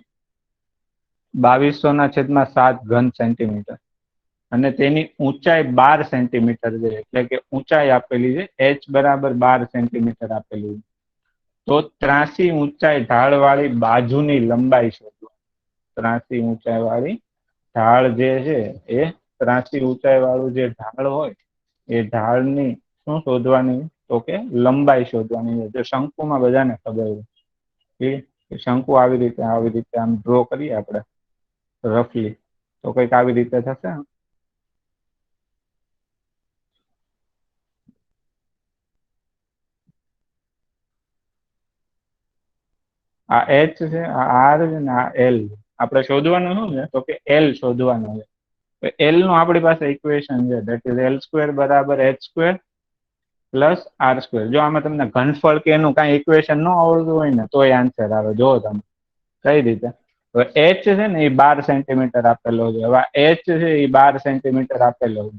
2200/7 ઘન સેન્ટીમીટર અને તેની ઊંચાઈ 12 સેન્ટીમીટર છે એટલે કે ઊંચાઈ આપેલી છે h બરાબર 12 સેન્ટીમીટર આપેલું છે. તો 83 ઊંચાઈ ઢાળવાળી બાજુની લંબાઈ શોધો. 83 ઊંચાઈ વાળી ઢાળ જે છે એ 83 ઊંચાઈ વાળું જે ઢાળ હોય એ ઢાળની શું શોધવાની તો કે લંબાઈ શોધવાની છે. જો શંકુમાં બધાને ખબર છે કે શંકુ આવી રીતે આમ ડ્રો કરીએ આપણે રફલી તો કંઈક આવી રીતે થશે. આ એચ છે આ આર છે ને આ એલ આપણે શોધવાનું શું છે તો કે એલ શોધવાનું છે. એલ નું આપણી પાસે ઇક્વેશન છે ધેટ ઇઝ L² બરાબર h² પ્લસ r². જો આમાં તમને ઘનફળ કે એનું કાંઈ ઇક્વેશન ન આવડતું હોય ને તોય આન્સર આવે. જો તમે કઈ રીતે હવે એચ છે ને એ 12 સેન્ટીમીટર આપેલો છે. હવે એચ છે એ 12 સેન્ટીમીટર આપેલો છે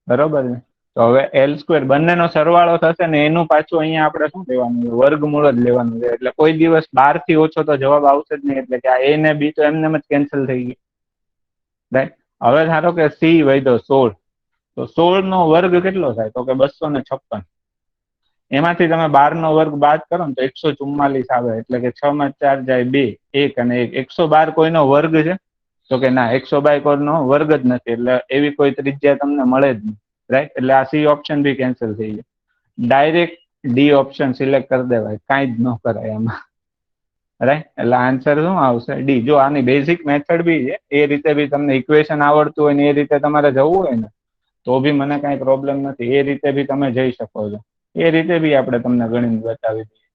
બરોબર ને. તો હવે L² બંનેનો સરવાળો થશે ને એનું પાછું અહીંયા આપણે શું લેવાનું છે વર્ગમૂળ જ લેવાનું છે એટલે કોઈ દિવસ 12 થી ઓછો તો જવાબ આવશે જ નહીં એટલે કે આ a ને b તો એમને જ કેન્સલ થઈ ગઈ. રાઈટ. હવે ધારો કે c વધ્યો 16 તો 16 નો વર્ગ કેટલો થાય તો કે 256. એમાંથી તમે 12 નો વર્ગ બાદ કરો ને તો 144 આવે એટલે કે 6 માં 4 જાય 2 1 અને 1 112 કોઈનો વર્ગ છે તો કે ના 112 કોઈનો વર્ગ જ નથી એટલે એવી કોઈ ત્રિજ્યા તમને મળે જ નહીં. રાઈટ. એટલે આ સી ઓપ્શન બી કેન્સલ થઈ જાય. ડાયરેક્ટ ડી ઓપ્શન સિલેક્ટ કરી દેવાય કાંઈ જ ન કરાય એમાં. રાઈટ. એટલે આન્સર શું આવશે ડી. જો આની બેઝિક મેથડ બી છે એ રીતે બી તમને ઇક્વેશન આવડતું હોય ને એ રીતે તમારે જવું હોય ને તો બી મને કાંઈ પ્રોબ્લેમ નથી. એ રીતે બી તમે જઈ શકો છો. એ રીતે બી આપણે તમને ગણીને બતાવી દઈએ.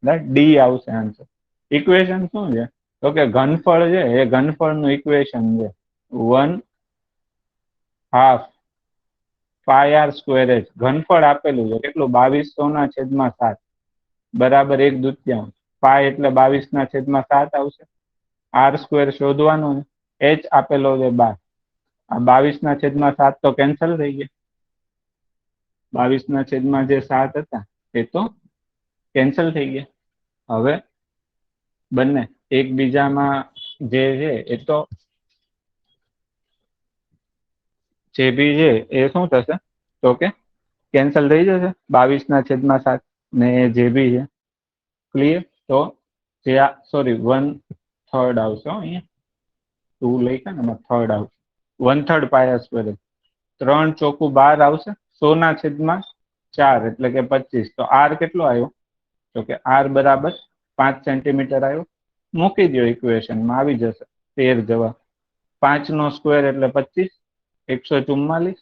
રાઈટ. ડી આવશે આન્સર. ઇક્વેશન શું છે તો કે ઘનફળ છે એ ઘનફળનું ઇક્વેશન છે 1/2 πr²h. ઘનફળ આપેલું છે કેટલું 2200/7 બરાબર 1/2 પાય એટલે 22/7 આવશે. r² શોધવાનું h આપેલો છે 12 આ 22/7 તો કેન્સલ થઈ ગયા. 22/7 હતા એ તો કેન્સલ થઈ ગયા. હવે બંને એકબીજામાં જે છે એ તો જે બી છે એ શું થશે તો કે કેન્સલ થઈ જશે 22/7 ને જે બી છે ક્લિયર. તો જે સોરી 1/3 આવશે અહીંયા 2 લખ્યા ને 3rd આવશે 1/3 પાયા સ્ક્વેર 3 ચોકુ 12 આવશે 100/4 એટલે કે 25. તો આર કેટલો આવ્યો તો કે આર બરાબર 5 સેન્ટીમીટર આવ્યો. મૂકી દો ઇક્વેશનમાં આવી જશે 13 જવાબ. 5 નો સ્ક્વેર એટલે 25 144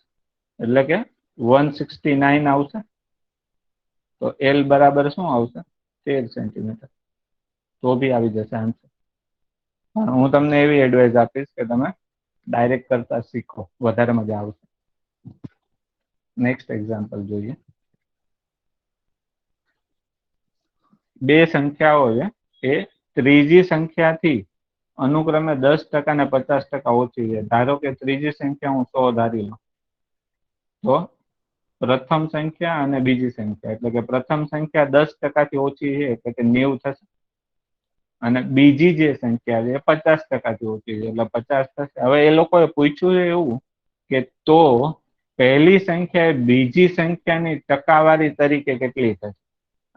એટલે કે 169 આવશે. તો એલ બરાબર શું આવશે 13 સેન્ટીમીટર. તો બી આવી જશે આન્સર. હું તમને એવી એડવાઇસ આપીશ કે તમે ડાયરેક્ટ કરતા શીખો, વધારે મજા આવશે. નેક્સ્ટ એક્ઝામ્પલ જોઈએ. બે સંખ્યાઓ છે એ ત્રીજી સંખ્યાથી અનુક્રમે 10% ને 50% ઓછી છે. ધારો કે ત્રીજી સંખ્યા હું 100 ધારી લઉં તો પ્રથમ સંખ્યા અને બીજી સંખ્યા એટલે કે પ્રથમ સંખ્યા 10% થી ઓછી છે એટલે કે 90 થશે અને બીજી જે સંખ્યા છે 50% થી ઓછી છે એટલે 50 થશે. હવે એ લોકોએ પૂછ્યું છે એવું કે તો પહેલી સંખ્યા એ બીજી સંખ્યાની ટકાવારી તરીકે કેટલી થશે.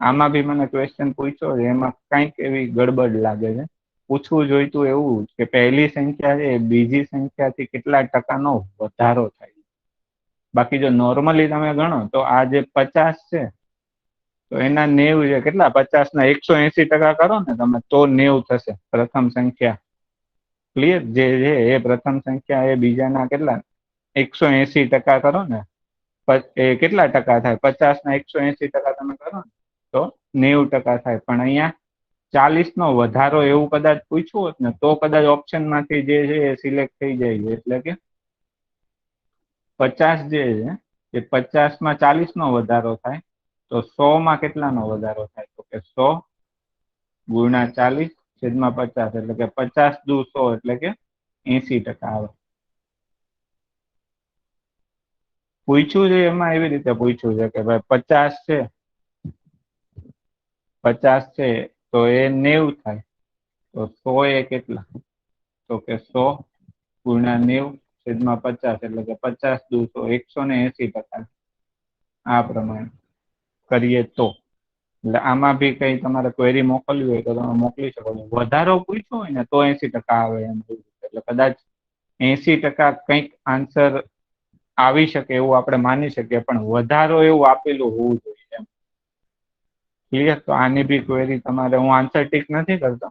આમાં બી મને ક્વેશ્ચન પૂછ્યો છે, એમાં કંઈક એવી ગડબડ લાગે છે. પૂછવું જોઈતું એવું કે પહેલી સંખ્યા છે બીજી સંખ્યાથી કેટલા ટકાનો વધારો થાય. બાકી જો નોર્મલી તમે ગણો તો આ જે 50 છે તો એના 90 છે. કેટલા 50 ના 180% કરો ને તમે તો 90 થશે પ્રથમ સંખ્યા. ક્લિયર. જે છે એ પ્રથમ સંખ્યા એ બીજાના કેટલા 180% કરો ને એ કેટલા ટકા થાય 50 ના 180% તમે કરો ને તો 90% થાય. પણ અહીંયા 40 નો વધારો એવું કદાચ પૂછવું હોત ને તો કદાચ ઓપ્શન માંથી જે છે એ સિલેક્ટ થઈ જાય છે. એટલે કે 50 જે છે એ 50 માં 40 નો વધારો થાય તો 100 માં કેટલાનો વધારો થાય તો કે 100 ગુણ્યા 40/50 એટલે કે 50 દુ 100 એટલે કે 80% આવે. પૂછ્યું છે એમાં એવી રીતે પૂછ્યું છે કે ભાઈ 50 છે તો એ 90 થાય તો 100 એ કેટલા તો કે 100 ગુણ્યા 90/50 એટલે કે 50 દુ 100 180%. આ પ્રમાણે કરીએ તો એટલે આમાં બી કઈ તમારે ક્વેરી મોકલવી હોય તો તમે મોકલી શકો છો. વધારો પૂછ્યો હોય ને તો 80% આવે એમ. એટલે કદાચ 80% કંઈક આન્સર આવી શકે એવું આપણે માની શકીએ પણ વધારો એવું આપેલું હોવું જોઈએ એમ. ક્લિયર. તો આની બી ક્વેરી તમારે હું આન્સર ટીક નથી કરતો.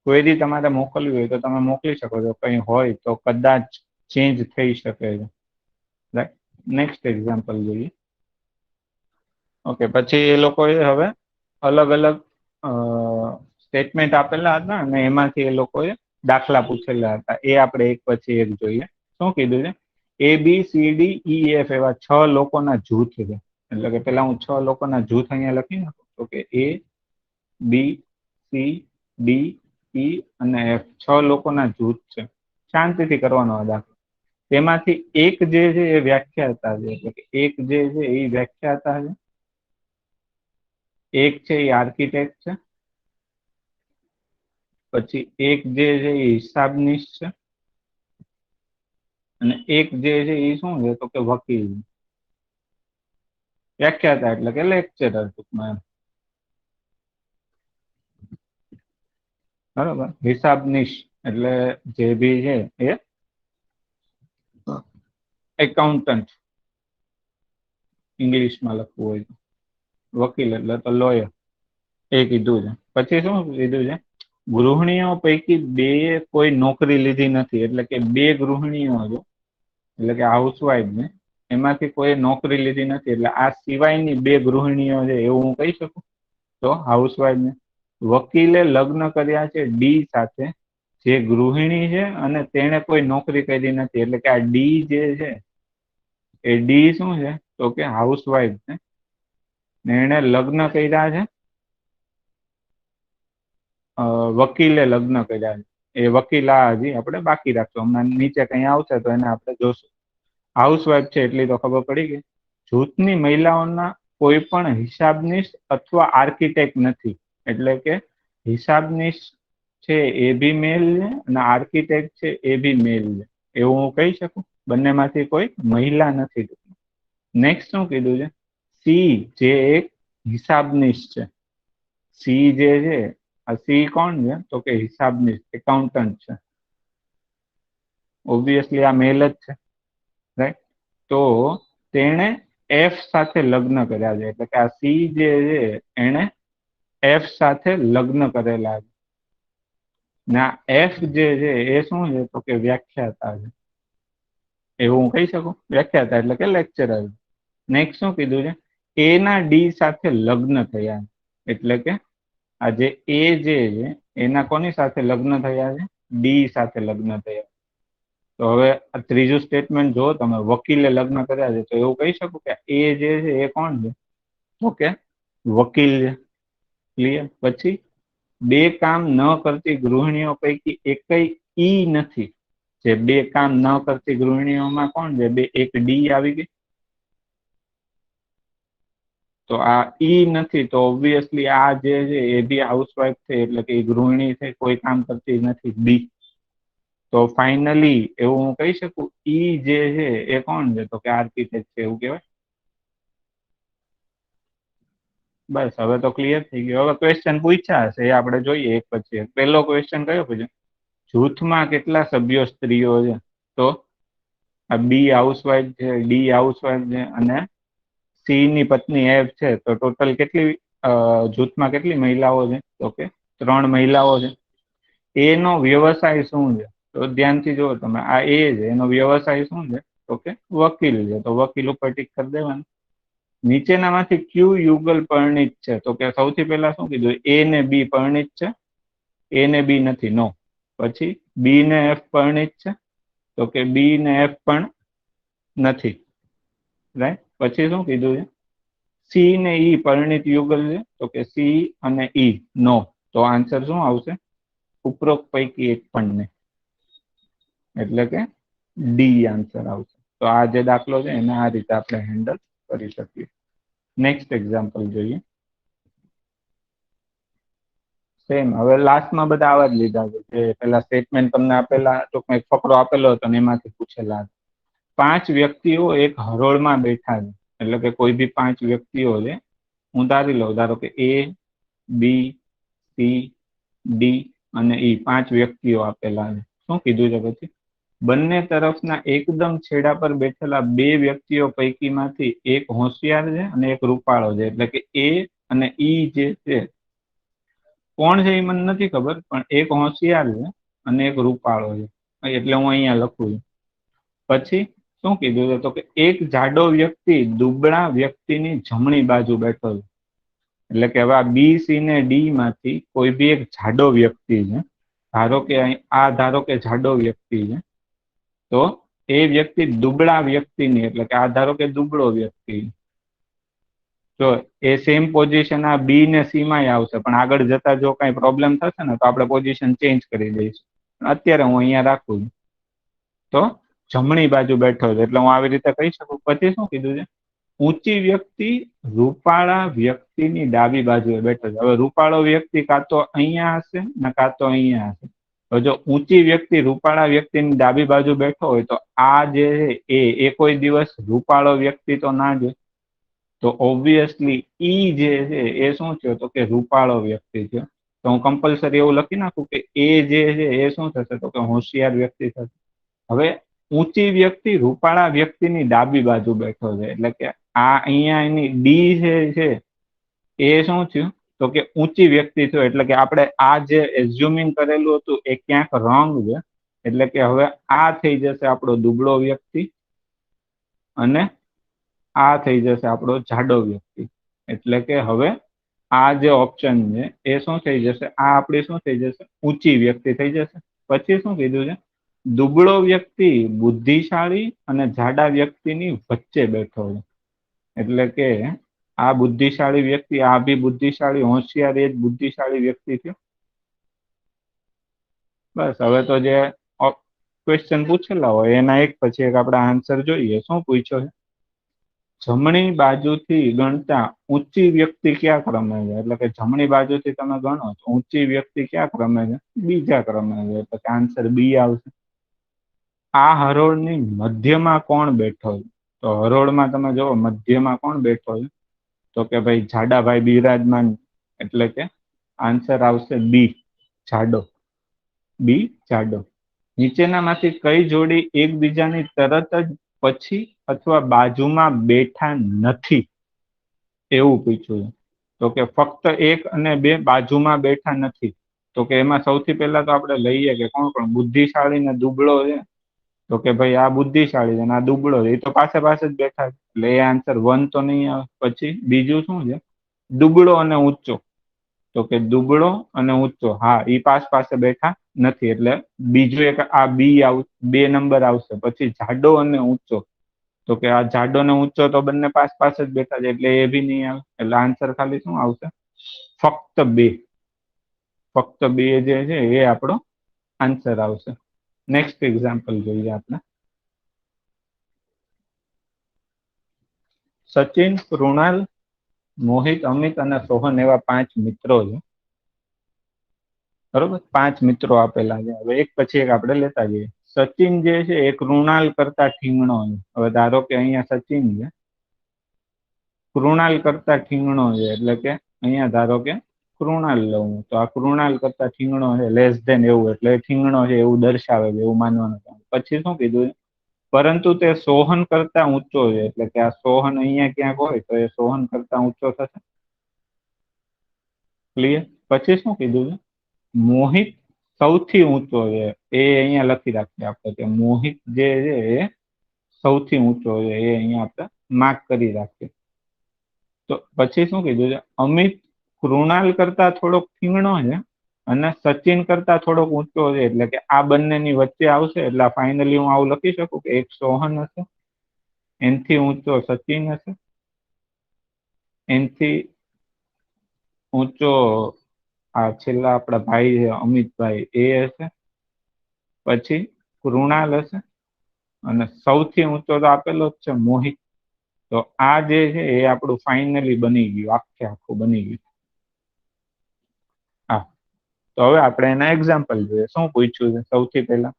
ક્વેરી તમારે મોકલવી હોય તો તમે મોકલી શકો છો. કંઈ હોય તો કદાચ ચેન્જ થઈ શકે છે. રાઈટ. નેક્સ્ટ એક્ઝામ્પલ જોઈએ. ઓકે. પછી એ લોકોએ હવે અલગ અલગ સ્ટેટમેન્ટ આપેલા હતા અને એમાંથી એ લોકોએ દાખલા પૂછેલા હતા. એ આપણે એક પછી એક જોઈએ. શું કીધું છે ABCDEF એવા 6 લોકોના જૂથ છે. એટલે કે પેલા હું 6 લોકોના જૂથ અહીંયા લખી નાખું તો કે ABCDE અને F 6 લોકોના જૂથ છે. શાંતિથી કરવાનો આ દાખલો. તેમાંથી એક જે છે એ વ્યાખ્યાતા છે. એટલે કે એક જે છે એ વ્યાખ્યાતા છે. એક છે એ આર્કિટેક્ટ છે. પછી એક જે છે એ હિસાબનીશ છે અને એક જે છે એ શું છે તો કે વકીલ. વ્યાખ્યાતા એટલે કે લેક્ચરર ટૂંકમાં. બરોબર. હિસાબનીશ એટલે જે બી છે એ એકાઉન્ટન્ટ ઇંગ્લિશમાં લખવું હોય તો. વકીલ એટલે તો લોયર. એ કીધું છે. પછી શું કીધું છે ગૃહિણીઓ પૈકી બે કોઈ નોકરી લીધી નથી. એટલે કે બે ગૃહિણીઓ છે એટલે કે હાઉસવાઈફ ને એમાંથી કોઈ નોકરી લીધી નથી. એટલે આ સિવાયની બે ગૃહિણીઓ છે એવું હું કહી શકું તો હાઉસવાઈફ ને. વકીલે લગ્ન કર્યા છે ડી સાથે જે ગૃહિણી છે અને તેને કોઈ નોકરી કરી નથી. એટલે કે આ ડી જે છે એ ડી શું છે તો કે હાઉસવાઈફ છે ને એને લગ્ન કર્યા છે વકીલે લગ્ન કર્યા છે. એ વકીલ હજી આપણે બાકી રાખશું. હમણાં નીચે કઈ આવશે તો એને આપણે જોશું. હાઉસવાઈફ છે એટલી તો ખબર પડી ગઈ. જૂથની મહિલાઓના કોઈ પણ હિસાબનીશ અથવા આર્કિટેક્ટ નથી. એટલે કે હિસાબનીશ છે એ બી મેલ છે અને આર્કિટેક્ટ છે એ બી મેલ છે એવું હું કહી શકું. બંનેમાંથી કોઈ મહિલા નથી. નેક્સ્ટ શું કીધું છે સી જે એક હિસાબનીશ છે, સી જે છે આ સી કોણ છે તો કે હિસાબનીશ એકાઉન્ટન્ટ છે. ઓબ્વિયસલી આ મેલ જ છે, રાઈટ? તો તેણે એફ સાથે લગ્ન કર્યા છે, એટલે કે આ સી જે છે એણે એફ સાથે લગ્ન કરેલા છે. ના એફ જે છે એ શું છે તો કે વ્યાખ્યાતા છે, એવું હું કહી શકું. વ્યાખ્યાતા એટલે કે લેક્ચરર. નેક્સ્ટ શું કીધું છે? એ ના ડી સાથે લગ્ન થયા, એટલે કે આ જે એ જે છે એના કોની સાથે લગ્ન થયા છે? ડી સાથે લગ્ન થયા. તો હવે આ ત્રીજું સ્ટેટમેન્ટ જો તમે, વકીલે લગ્ન કર્યા છે, તો એવું કહી શકું કે એ જે છે એ કોણ છે તો કે વકીલ છે. ક્લિયર? પછી બે કામ ન કરતી ગૃહિણીઓ પૈકી એકઈ ઈ નથી. જે બે કામ ન કરતી ગૃહિણીઓમાં કોણ છે? એક ડી આવી ગઈ. તો આ ઈ નથી, તો ઓબ્વિયસલી આ જે છે એ બી હાઉસવાઈફ છે, એટલે કે એ ગૃહિણી છે, કોઈ કામ કરતી નથી. બી. તો ફાઇનલી એવું હું કહી શકું ઈ જે છે એ કોણ છે તો કે આર્કિટેક્ટ છે, એવું કહેવાય. બસ હવે તો ક્લિયર થઈ ગયું. હવે ક્વેશ્ચન પૂછ્યા હશે એ આપણે જોઈએ એક પછી એક. પહેલો ક્વેશ્ચન કયો પૂછ્યો? જૂથમાં કેટલા સભ્યો સ્ત્રીઓ છે? તો આ બી હાઉસવાઈફ છે, ડી હાઉસવાઈફ છે અને સી ની પત્ની એફ છે. તો ટોટલ કેટલી જૂથમાં કેટલી મહિલાઓ છે તો કે 3 મહિલાઓ છે. એનો વ્યવસાય શું છે? તો ધ્યાનથી જુઓ તમે, આ એ છે, એનો વ્યવસાય શું છે તો કે વકીલ છે. તો વકીલ ઉપર ટીક કરી દેવાનું. નીચેનામાંથી ક્યુ યુગલ પરિણીત છે? તો કે સૌથી પહેલા શું કીધું? એ ને બી પરિણીત છે. એ ને બી નથી, નો. પછી બી ને એફ પરિણીત છે? તો કે બી ને એફ પણ નથી, રાઈટ? પછી શું કીધું છે? સી ને ઈ પરિણીત યુગલ છે? તો કે સી અને ઈ નો. તો આન્સર શું આવશે? ઉપરોક્ત પૈકી એક પણ નહીં, એટલે કે ડી આન્સર આવશે. તો આ જે દાખલો છે એને આ રીતે આપણે હેન્ડલ કરી શકીએ. નેક્સ્ટ એક્ઝામ્પલ જોઈએ. સેમ હવે લાસ્ટમાં બધા આવા જ લીધા છે, જે પેલા સ્ટેટમેન્ટ તમને આપેલા, ટૂંકમાં એક ફકરો આપેલો હતો અને એમાંથી પૂછેલા. 5 વ્યક્તિઓ એક હરોળમાં બેઠા છે, એટલે કે કોઈ બી 5 વ્યક્તિઓ છે. હું ધારી લઉં, ધારો કે એ, બી, સી, ડી અને ઈ 5 વ્યક્તિઓ આપેલા છે. શું કીધું છે પછી? બંને તરફના એકદમ છેડા પર બેઠેલા 2 વ્યક્તિઓ પૈકીમાંથી એક હોશિયાર છે અને એક રૂપાળો છે. એટલે કે એ અને ઈ જે છે કોણ છે એ મને નથી ખબર, પણ એક હોશિયાર છે અને એક રૂપાળો છે, એટલે હું અહીંયા લખું છું. પછી શું કીધું છે તો કે એક જાડો વ્યક્તિ દુબળા વ્યક્તિની જમણી બાજુ બેઠો છે. એટલે કે હવે આ બી, સી ને ડી માંથી કોઈ બી એક જાડો વ્યક્તિ છે. ધારો કે ધારો કે જાડો વ્યક્તિ છે, તો એ વ્યક્તિ દુબળા વ્યક્તિની, એટલે કે આ ધારો કે દુબળો વ્યક્તિ, તો એ સેમ પોઝિશન આ બી ને સી માં આવશે. પણ આગળ જતા જો કઈ પ્રોબ્લેમ થશે ને તો આપણે પોઝિશન ચેન્જ કરી દઈશું. અત્યારે હું અહીંયા રાખું છું. તો જમણી બાજુ બેઠો છે, એટલે હું આવી રીતે કહી શકું. પછી શું કીધું છે? ઊંચી વ્યક્તિ રૂપાળા વ્યક્તિની ડાબી બાજુએ બેઠો છે. હવે રૂપાળો વ્યક્તિ કાં તો અહીંયા હશે ને કાં તો અહીંયા હશે. તો જો ઊંચી વ્યક્તિ રૂપાળા વ્યક્તિની ડાબી બાજુ બેઠો હોય તો આ જે છે એ કોઈ દિવસ રૂપાળો વ્યક્તિ તો ના જ હોય. તો ઓબ્વિયસલી ઈ જે છે એ શું થયો તો કે રૂપાળો વ્યક્તિ છે. તો હું કમ્પલસરી એવું લખી નાખું કે એ જે છે એ શું થશે તો કે હોશિયાર વ્યક્તિ થશે. હવે ઊંચી વ્યક્તિ રૂપાળા વ્યક્તિની ડાબી બાજુ બેઠો છે, એટલે કે આ અહીંયા એની ડી છે એ શું થયું તો કે ઊંચી વ્યક્તિ થયો. એટલે કે આપણે આ જે એઝ્યુમિંગ કરેલું હતું એ ક્યાંક રોંગ છે. એટલે કે હવે આ થઈ જશે આપણો દુબળો વ્યક્તિ અને આ થઈ જશે આપણો જાડો વ્યક્તિ. એટલે કે હવે આ જે ઓપ્શન છે એ શું થઈ જશે? આ આપણી શું થઈ જશે? ઊંચી વ્યક્તિ થઈ જશે. પછી શું કીધું છે? દુબળો વ્યક્તિ બુદ્ધિશાળી અને જાડા વ્યક્તિની વચ્ચે બેઠો છે. એટલે કે આ બુદ્ધિશાળી વ્યક્તિ, આ બી બુદ્ધિશાળી, હોશિયાર એ જ બુદ્ધિશાળી વ્યક્તિ થયો. બસ હવે તો જે ક્વેશ્ચન પૂછેલા હોય એના એક પછી એક આપણે આન્સર જોઈએ. શું પૂછ્યો છે? જમણી બાજુથી ગણતા ઊંચી વ્યક્તિ ક્યાં ક્રમે છે? એટલે કે જમણી બાજુથી તમે ગણો તો ઊંચી વ્યક્તિ ક્યાં ક્રમે છે? બીજા ક્રમે છે. એટલે કે આન્સર બી આવશે. આ હરોળની મધ્યમાં કોણ બેઠો છે? તો હરોળમાં તમે જુઓ મધ્યમાં કોણ બેઠો છે? તો કે ભાઈ જાડાભાઈ બિરાજમાન, એટલે કે આન્સર આવશે બી, જાડો. બી, જાડો. નીચેનામાંથી કઈ જોડી એકબીજાની તરત જ પછી અથવા બાજુમાં બેઠા નથી, એવું પૂછ્યું છે. તો કે ફક્ત એક અને બે બાજુમાં બેઠા નથી. તો કે એમાં સૌથી પહેલા તો આપણે લઈએ કે કોણ કોણ બુદ્ધિશાળી ને દુબળો છે. તો કે ભાઈ આ બુદ્ધિશાળી છે અને આ દુબળો છે, એ તો પાસે પાસે જ બેઠા છે, એટલે એ આન્સર 1 તો નહીં આવે. પછી બીજું શું છે? દુબળો અને ઊંચો. તો કે દુબળો અને ઊંચો, હા ઈ પાસે બેઠા નથી, એટલે બીજું એક આ બી 2 નંબર આવશે. પછી જાડો અને ઊંચો. તો કે આ જાડો ને ઊંચો તો બંને પાસે જ બેઠા છે, એટલે એ બી નહીં આવે. એટલે આન્સર ખાલી શું આવશે? ફક્ત બે. ફક્ત બે જે છે એ આપણો આન્સર આવશે. નેક્સ્ટ એક્ઝામ્પલ જોઈએ આપણે. સચિન, કૃણાલ, મોહિત, અમિત અને સોહન એવા 5 મિત્રો છે. બરોબર, 5 મિત્રો આપેલા છે. હવે એક પછી એક આપણે લેતા જઈએ. સચિન જે છે એ કૃણાલ કરતા ઠીંગણો છે. હવે ધારો કે અહીંયા સચિન છે, કૃણાલ કરતા ઠીંગણો છે, એટલે કે અહીંયા ધારો કે કૃણાલ લઉં તો આ કૃણાલ કરતા ઠીંગણો છે, લેસ ધેન એવું, એટલે ઠીંગણો છે એવું દર્શાવે છે, એવું માનવાનું. પછી શું કીધું? પરંતુ તે સોહન કરતા ઊંચો છે, એટલે કે આ સોહન અહીંયા ક્યાંક હોય તો એ સોહન કરતા ઊંચો થશે. ક્લિયર? પછી શું કીધું છે? મોહિત સૌથી ઊંચો છે, એ અહીંયા લખી રાખીએ આપણે કે મોહિત જે છે એ સૌથી ઊંચો છે, એ અહીંયા આપણે માર્ક કરી રાખીએ. તો પછી શું કીધું છે? અમિત કૃણાલ કરતા થોડોક ઠીંગણો છે અને સચિન કરતા થોડોક ઊંચો છે, એટલે કે આ બંનેની વચ્ચે આવશે. એટલે ફાઇનલી હું આવું લખી શકું કે એક સોહન હશે, એનથી ઊંચો સચિન હશે, એનથી ઊંચો આ છેલ્લા આપણા ભાઈ છે અમિતભાઈ, એ હશે. પછી કૃણાલ હશે અને સૌથી ઊંચો તો આપેલો જ છે મોહિત. તો આ જે છે એ આપણું ફાઇનલી બની ગયું, આખું બની ગયું. હા, તો હવે આપણે એના એક્ઝામ્પલ જોઈએ. શું પૂછ્યું છે? સૌથી પહેલા,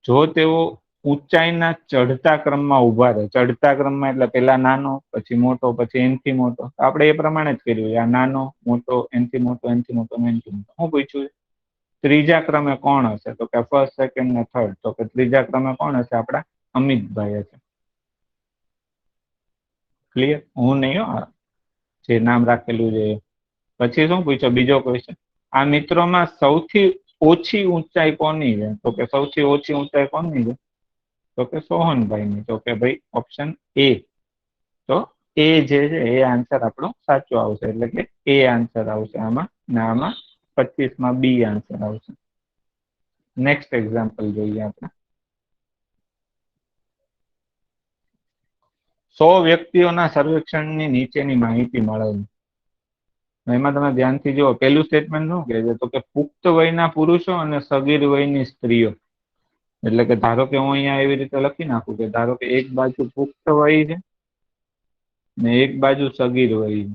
જો તેઓ ઊંચાઈના ચઢતા ક્રમમાં ઉભા રહે, ચઢતા ક્રમમાં એટલે પેલા નાનો, પછી મોટો, પછી એનથી મોટો. આપણે એ પ્રમાણે જ કર્યું, આ નાનો, મોટો, એનથી મોટો, એનથી મોટો, એનથી મોટો. શું પૂછ્યું છે? ત્રીજા ક્રમે કોણ હશે? તો કે ફર્સ્ટ, સેકન્ડ ને થર્ડ. તો કે ત્રીજા ક્રમે કોણ હશે? આપણા અમિતભાઈ હશે. ક્લિયર? હું નહીં હો, જે નામ રાખેલું છે. પછી શું પૂછ્યો? બીજો ક્વેશ્ચન, આ મિત્રોમાં સૌથી ઓછી ઊંચાઈ કોની છે? તો કે સૌથી ઓછી ઊંચાઈ કોની છે? તો કે સોહનભાઈની. તો કે ભાઈ ઓપ્શન એ. તો એ જે છે એ આન્સર આપણો સાચો આવશે, એટલે કે એ આન્સર આવશે આમાં, ને આમાં 25માં બી આન્સર આવશે. નેક્સ્ટ એક્ઝામ્પલ જોઈએ આપણે. 100 વ્યક્તિઓના સર્વેક્ષણની નીચેની માહિતી મળેલી. એમાં તમે ધ્યાનથી જુઓ, પેલું સ્ટેટમેન્ટ શું કહે છે? તો કે પુખ્ત વયના પુરુષો અને સગીર વયની સ્ત્રીઓ. એટલે કે ધારો કે હું અહીંયા એવી રીતે લખી નાખું કે ધારો કે એક બાજુ પુખ્ત વય છે ને એક બાજુ સગીર વય છે.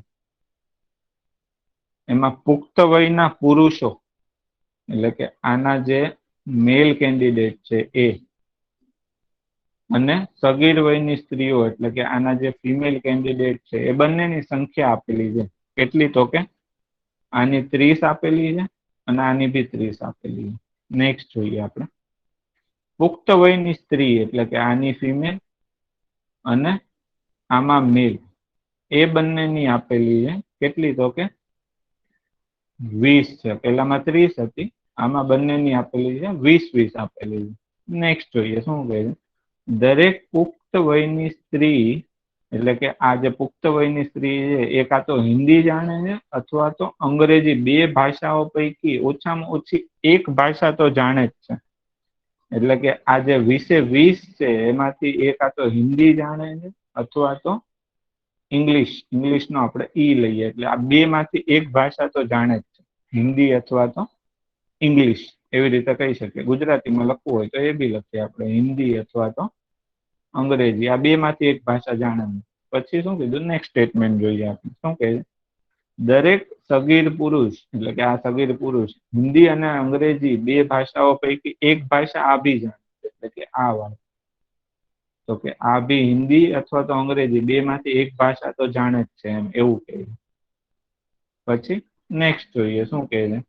એમાં પુખ્ત વયના પુરુષો એટલે કે આના જે મેલ કેન્ડિડેટ છે એ, અને સગીર વયની સ્ત્રીઓ એટલે કે આના જે ફિમેલ કેન્ડિડેટ છે એ બંનેની સંખ્યા આપેલી છે. કેટલી? તો કે આની 30 આપેલી છે અને આની બી 30 આપેલી છે. નેક્સ્ટ જોઈએ આપણે. પુખ્ત વયની સ્ત્રી એટલે કે આની ફિમેલ અને આમાં મેલ, એ બંનેની આપેલી છે કેટલી? તો કે 20 છે. પેલામાં 30 હતી, આમાં બંનેની આપેલી છે 20 આપેલી છે. નેક્સ્ટ જોઈએ શું કહે છે? દરેક પુખ્ત વયની સ્ત્રી એટલે કે આ જે પુખ્ત વયની સ્ત્રી છે એ કાં તો હિન્દી જાણે છે અથવા તો અંગ્રેજી, બે ભાષાઓ પૈકી ઓછામાં ઓછી એક ભાષા તો જાણે જ છે. એટલે કે આ જે 20 છે એમાંથી એક આ તો હિન્દી જાણે છે અથવા તો ઇંગ્લિશનો આપણે ઈ લઈએ, એટલે આ બે માંથી એક ભાષા તો જાણે જ છે, હિન્દી અથવા તો ઇંગ્લિશ. એવી રીતે કહી શકીએ. ગુજરાતીમાં લખવું હોય તો એ બી લખીએ આપણે, હિન્દી અથવા તો અંગ્રેજી. આ બે માંથી એક ભાષા જાણે. પછી શું કીધું? નેક્સ્ટ સ્ટેટમેન્ટ જોઈએ આપણે. શું કહે છે? દરેક સગીર પુરુષ એટલે કે આ સગીર પુરુષ હિન્દી અને અંગ્રેજી બે ભાષાઓ પૈકી એક ભાષા આ બી જાણે, એટલે કે આ વાત. તો કે આ બી હિન્દી અથવા તો અંગ્રેજી બે માંથી એક ભાષા તો જાણે જ છે એમ એવું કહે. પછી નેક્સ્ટ જોઈએ શું કહે છે.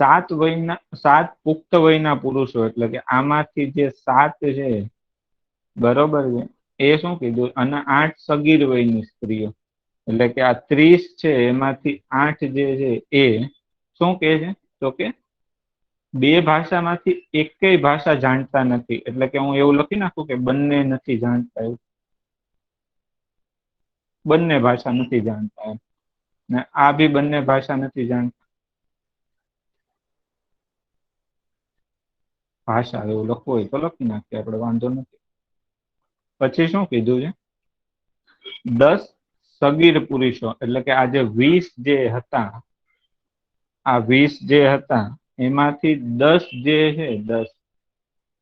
સાત પુખ્ત વયના પુરુષો એટલે કે આમાંથી જે સાત છે બરોબર છે એ શું કીધું અને 8 સગીર વયની સ્ત્રીઓ એટલે કે આ 30 છે એમાંથી 8 જે છે એ શું કહે છે તો કે બે ભાષામાંથી એકેય ભાષા જાણતા નથી એટલે કે હું એવું લખી નાખું કે બંને નથી જાણતા એવું બંને ભાષા નથી જાણતા એમ ને આ બી બંને ભાષા નથી જાણતા ભાષા એવું લખવું હોય તો લખી નાખીએ આપણે વાંધો નથી. પછી શું કીધું છે 10 સગીર પુરુષો એટલે કે આજે 20 જે હતા આ 20 જે હતા એમાંથી 10 જે છે 10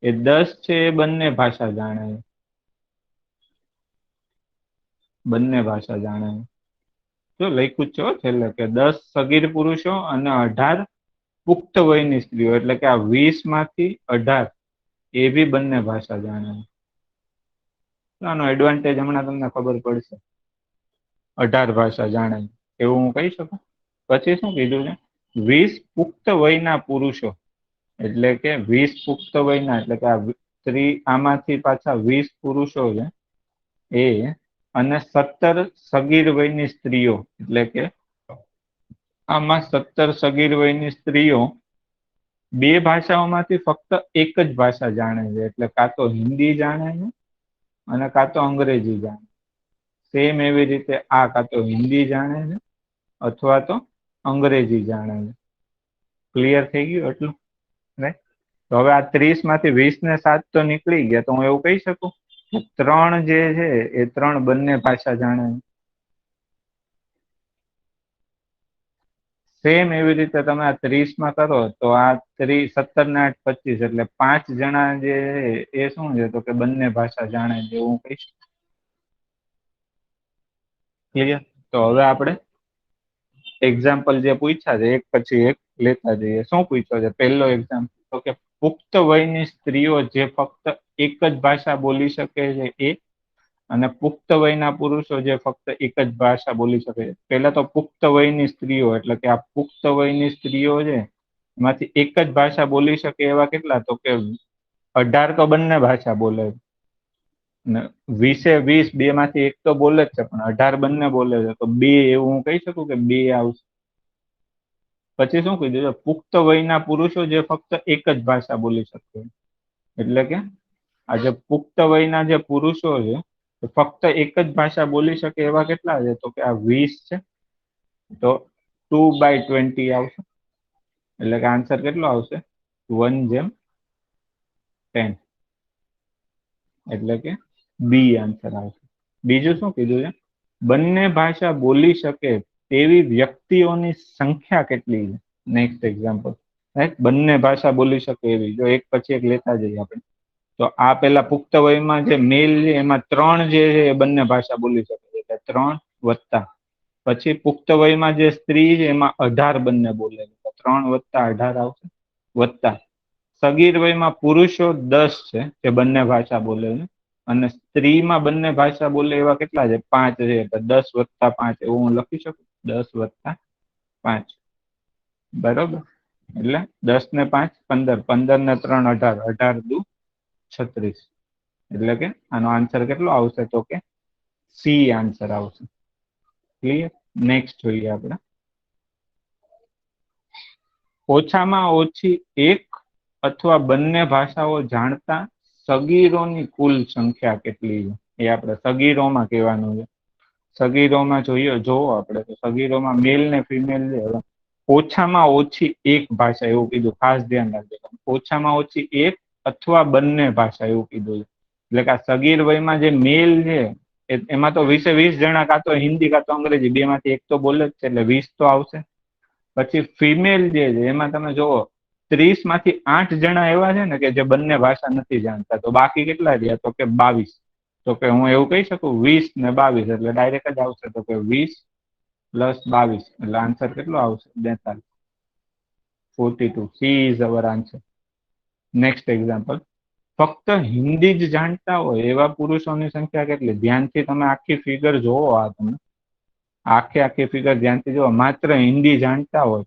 એ 10 છે એ બંને ભાષા જાણે છે બંને ભાષા જાણે છે જો લખ્યું છે છેલ્લે કે 10 સગીર પુરુષો અને 18 પુખ્ત વયની સ્ત્રીઓ એટલે કે આ 20 માંથી 18 એ બી બંને ભાષા જાણે છે આનો એડવાન્ટેજ હમણાં તમને ખબર પડશે 18 ભાષા જાણે એવું હું કહી શકું. પછી શું કીધું છે 20 પુખ્ત વયના પુરુષો એટલે કે 20 પુખ્ત વયના એટલે કે આ સ્ત્રી આમાંથી પાછા 20 પુરુષો છે એ અને 17 સગીર વયની સ્ત્રીઓ એટલે કે આમાં 17 સગીર વયની સ્ત્રીઓ બે ભાષાઓમાંથી ફક્ત એક જ ભાષા જાણે છે એટલે કાં તો હિન્દી જાણે છે અને કાં તો અંગ્રેજી જાણે સેમ એવી રીતે આ કાં તો હિન્દી જાણે છે અથવા તો અંગ્રેજી જાણે છે. ક્લિયર થઈ ગયું એટલું રાઈટ. તો હવે આ 30 માંથી 20 ને 7 તો નીકળી ગયા તો હું એવું કહી શકું કે 3 જે છે એ 3 બંને ભાષા જાણે છે. સેમ એવી રીતે તમે આ 30 માં કરો તો આ 17 ને 8 25 એટલે 5 જણા જે છે એ શું છે તો કે બંને ભાષા જાણે છે એવું કહીશ. ક્લિયર. તો હવે આપણે એક્ઝામ્પલ જે પૂછ્યા છે એક પછી એક લેતા જઈએ. શું પૂછ્યો છે પહેલો એક્ઝામ્પલ તો કે પુખ્ત વયની સ્ત્રીઓ જે ફક્ત એક જ ભાષા બોલી શકે છે એ અને પુખ્ત વયના પુરુષો જે ફક્ત એક જ ભાષા બોલી શકે છે. પહેલા તો પુખ્ત વયની સ્ત્રીઓ એટલે કે આ પુખ્ત વયની સ્ત્રીઓ છે એમાંથી એક જ ભાષા બોલી શકે એવા કેટલા તો કે 18 તો બંને ભાષા બોલે છે ને 20 બે માંથી એક તો બોલે જ છે પણ 18 બંને બોલે છે તો બે એવું હું કહી શકું કે બે આવશે. પછી શું કીધું છે પુખ્ત વયના પુરુષો જે ફક્ત એક જ ભાષા બોલી શકે એટલે કે આ જે પુખ્ત વયના જે પુરુષો છે ફક્ત એક જ ભાષા બોલી શકે એવા કેટલા છે તો કે આ 20 છે તો 2/20 આવશે એટલે કે આન્સર કેટલો આવશે 1:10 એટલે કે બી આન્સર આવશે. બીજું શું કીધું છે બંને ભાષા બોલી શકે તેવી વ્યક્તિઓની સંખ્યા કેટલી છે. નેક્સ્ટ એક્ઝામ્પલ રાઈટ બંને ભાષા બોલી શકે એવી જો એક પછી એક લેતા જઈએ આપણે તો આ પેલા પુખ્ત વયમાં જે મેલ છે એમાં 3 જે છે એ બંને ભાષા બોલી શકે છે એટલે 3 વત્તા પછી પુખ્ત વયમાં જે સ્ત્રી છે એમાં 18 બંને બોલે છે 3 વત્તા 18 આવશે વત્તા સગીર વયમાં પુરુષો 10 છે જે બંને ભાષા બોલે છે અને સ્ત્રીમાં બંને ભાષા બોલે એવા કેટલા છે 5 છે એટલે 10 વત્તા 5 એવું હું લખી શકું 10 વત્તા 5 બરોબર એટલે 10 ને 5 15 15 ને 3 18 18 દુ 36 એટલે કે આનો આન્સર કેટલો આવશે તો કે સી આન્સર આવશે. ક્લિયર. નેક્સ્ટ જોઈએ આપણે ઓછામાં ઓછી એક અથવા બંને ભાષાઓ જાણતા સગીરોની કુલ સંખ્યા કેટલી છે એ આપણે સગીરોમાં કહેવાનું છે. સગીરોમાં જોઈએ જોવો આપણે તો સગીરોમાં મેલ ને ફિમેલ છે ઓછામાં ઓછી એક ભાષા એવું કીધું ખાસ ધ્યાન રાખજો ઓછામાં ઓછી એક અથવા બંને ભાષા એવું કીધું છે એટલે કે આ સગીર વયમાં જે મેલ છે એમાં તો 20 જણા કાં તો હિન્દી કાં તો અંગ્રેજી બે માંથી એક તો બોલે જ છે એટલે 20 તો આવશે. પછી ફિમેલ જે છે એમાં તમે જોવો 30 માંથી 8 જણા એવા છે ને કે જે બંને ભાષા નથી જાણતા તો બાકી કેટલા રહ્યા તો કે 22 તો કે હું એવું કહી શકું 20 ને 22 એટલે ડાયરેક્ટ જ આવશે તો કે 20 + 22 એટલે આન્સર કેટલો આવશે 42 42 she is our answer. Next example ફક્ત હિન્દી જ જાણતા હોય એવા પુરુષોની સંખ્યા કેટલી? ધ્યાનથી તમે આખી ફિગર જોવો, તમે આખી ફિગર ધ્યાનથી જોવો, માત્ર હિન્દી જાણતા હોય,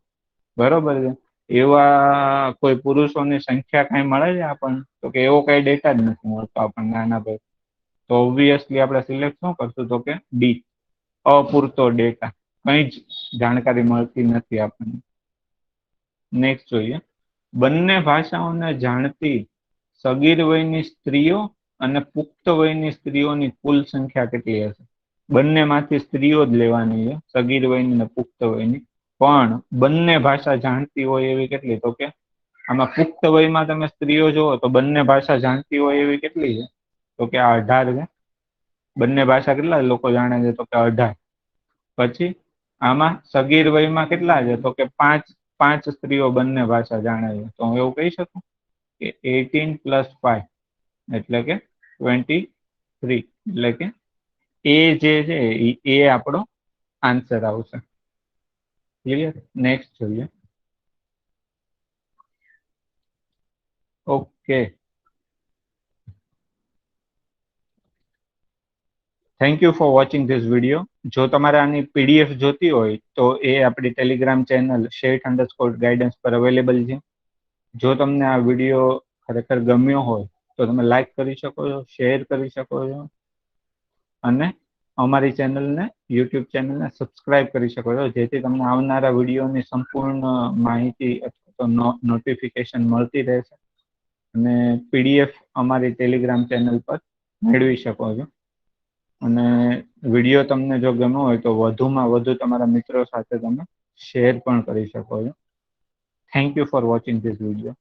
બરોબર છે, એવા કોઈ પુરુષોની સંખ્યા કઈ મળે છે આપણને? તો કે એવો કઈ ડેટા જ નથી મળતો આપણને આના પર. તો ઓબ્વિયસલી આપણે સિલેક્ટ શું કરશું? તો કે ડી, અપૂરતો ડેટા, કઈ જ જાણકારી મળતી નથી આપણને. નેક્સ્ટ જોઈએ, બંને ભાષાઓને જાણતી સગીર વયની સ્ત્રીઓ અને પુખ્ત વયની સ્ત્રીઓની કુલ સંખ્યા કેટલી હશે? બંનેમાંથી સ્ત્રીઓ જ લેવાની છે, સગીર વયની અને પુખ્ત વયની. પણ બંને ભાષા જાણતી હોય એવી કેટલી? તો કે આમાં પુખ્ત વયમાં તમે સ્ત્રીઓ જુઓ તો બંને ભાષા જાણતી હોય એવી કેટલી છે? તો કે આ 18 છે. બંને ભાષા કેટલા લોકો જાણે છે? તો કે 18. પછી આમાં સગીર વયમાં કેટલા છે? તો કે પાંચ સ્ત્રીઓ બંને ભાષા જાણે છે. તો હું એવું કહી શકું કે 18 + 5 એટલે કે 23. એટલે કે એ જે છે એ આપણો આન્સર આવશે. ક્લિયર? નેક્સ્ટ જોઈએ. Okay, thank you for watching this video. જો તમારે આની પીડીએફ જોતી હોય તો એ આપણી ટેલિગ્રામ ચેનલ @gaidance પર અવેલેબલ છે. જો તમને આ વિડીયો ખરેખર ગમ્યો હોય તો તમે લાઈક કરી શકો છો, શેર કરી શકો છો, અને અમારી ચેનલને, યુટ્યુબ ચેનલને સબસ્ક્રાઇબ કરી શકો છો, જેથી તમને આવનારા વિડીયોની સંપૂર્ણ માહિતી અથવા તો નોટિફિકેશન મળતી રહેશે. અને પીડીએફ અમારી ટેલિગ્રામ ચેનલ પર મેળવી શકો છો. અને વિડીયો તમને જો ગમ્યો હોય તો વધુમાં વધુ તમારા મિત્રો સાથે તમે શેર પણ કરી શકો છો. Thank you for watching this video.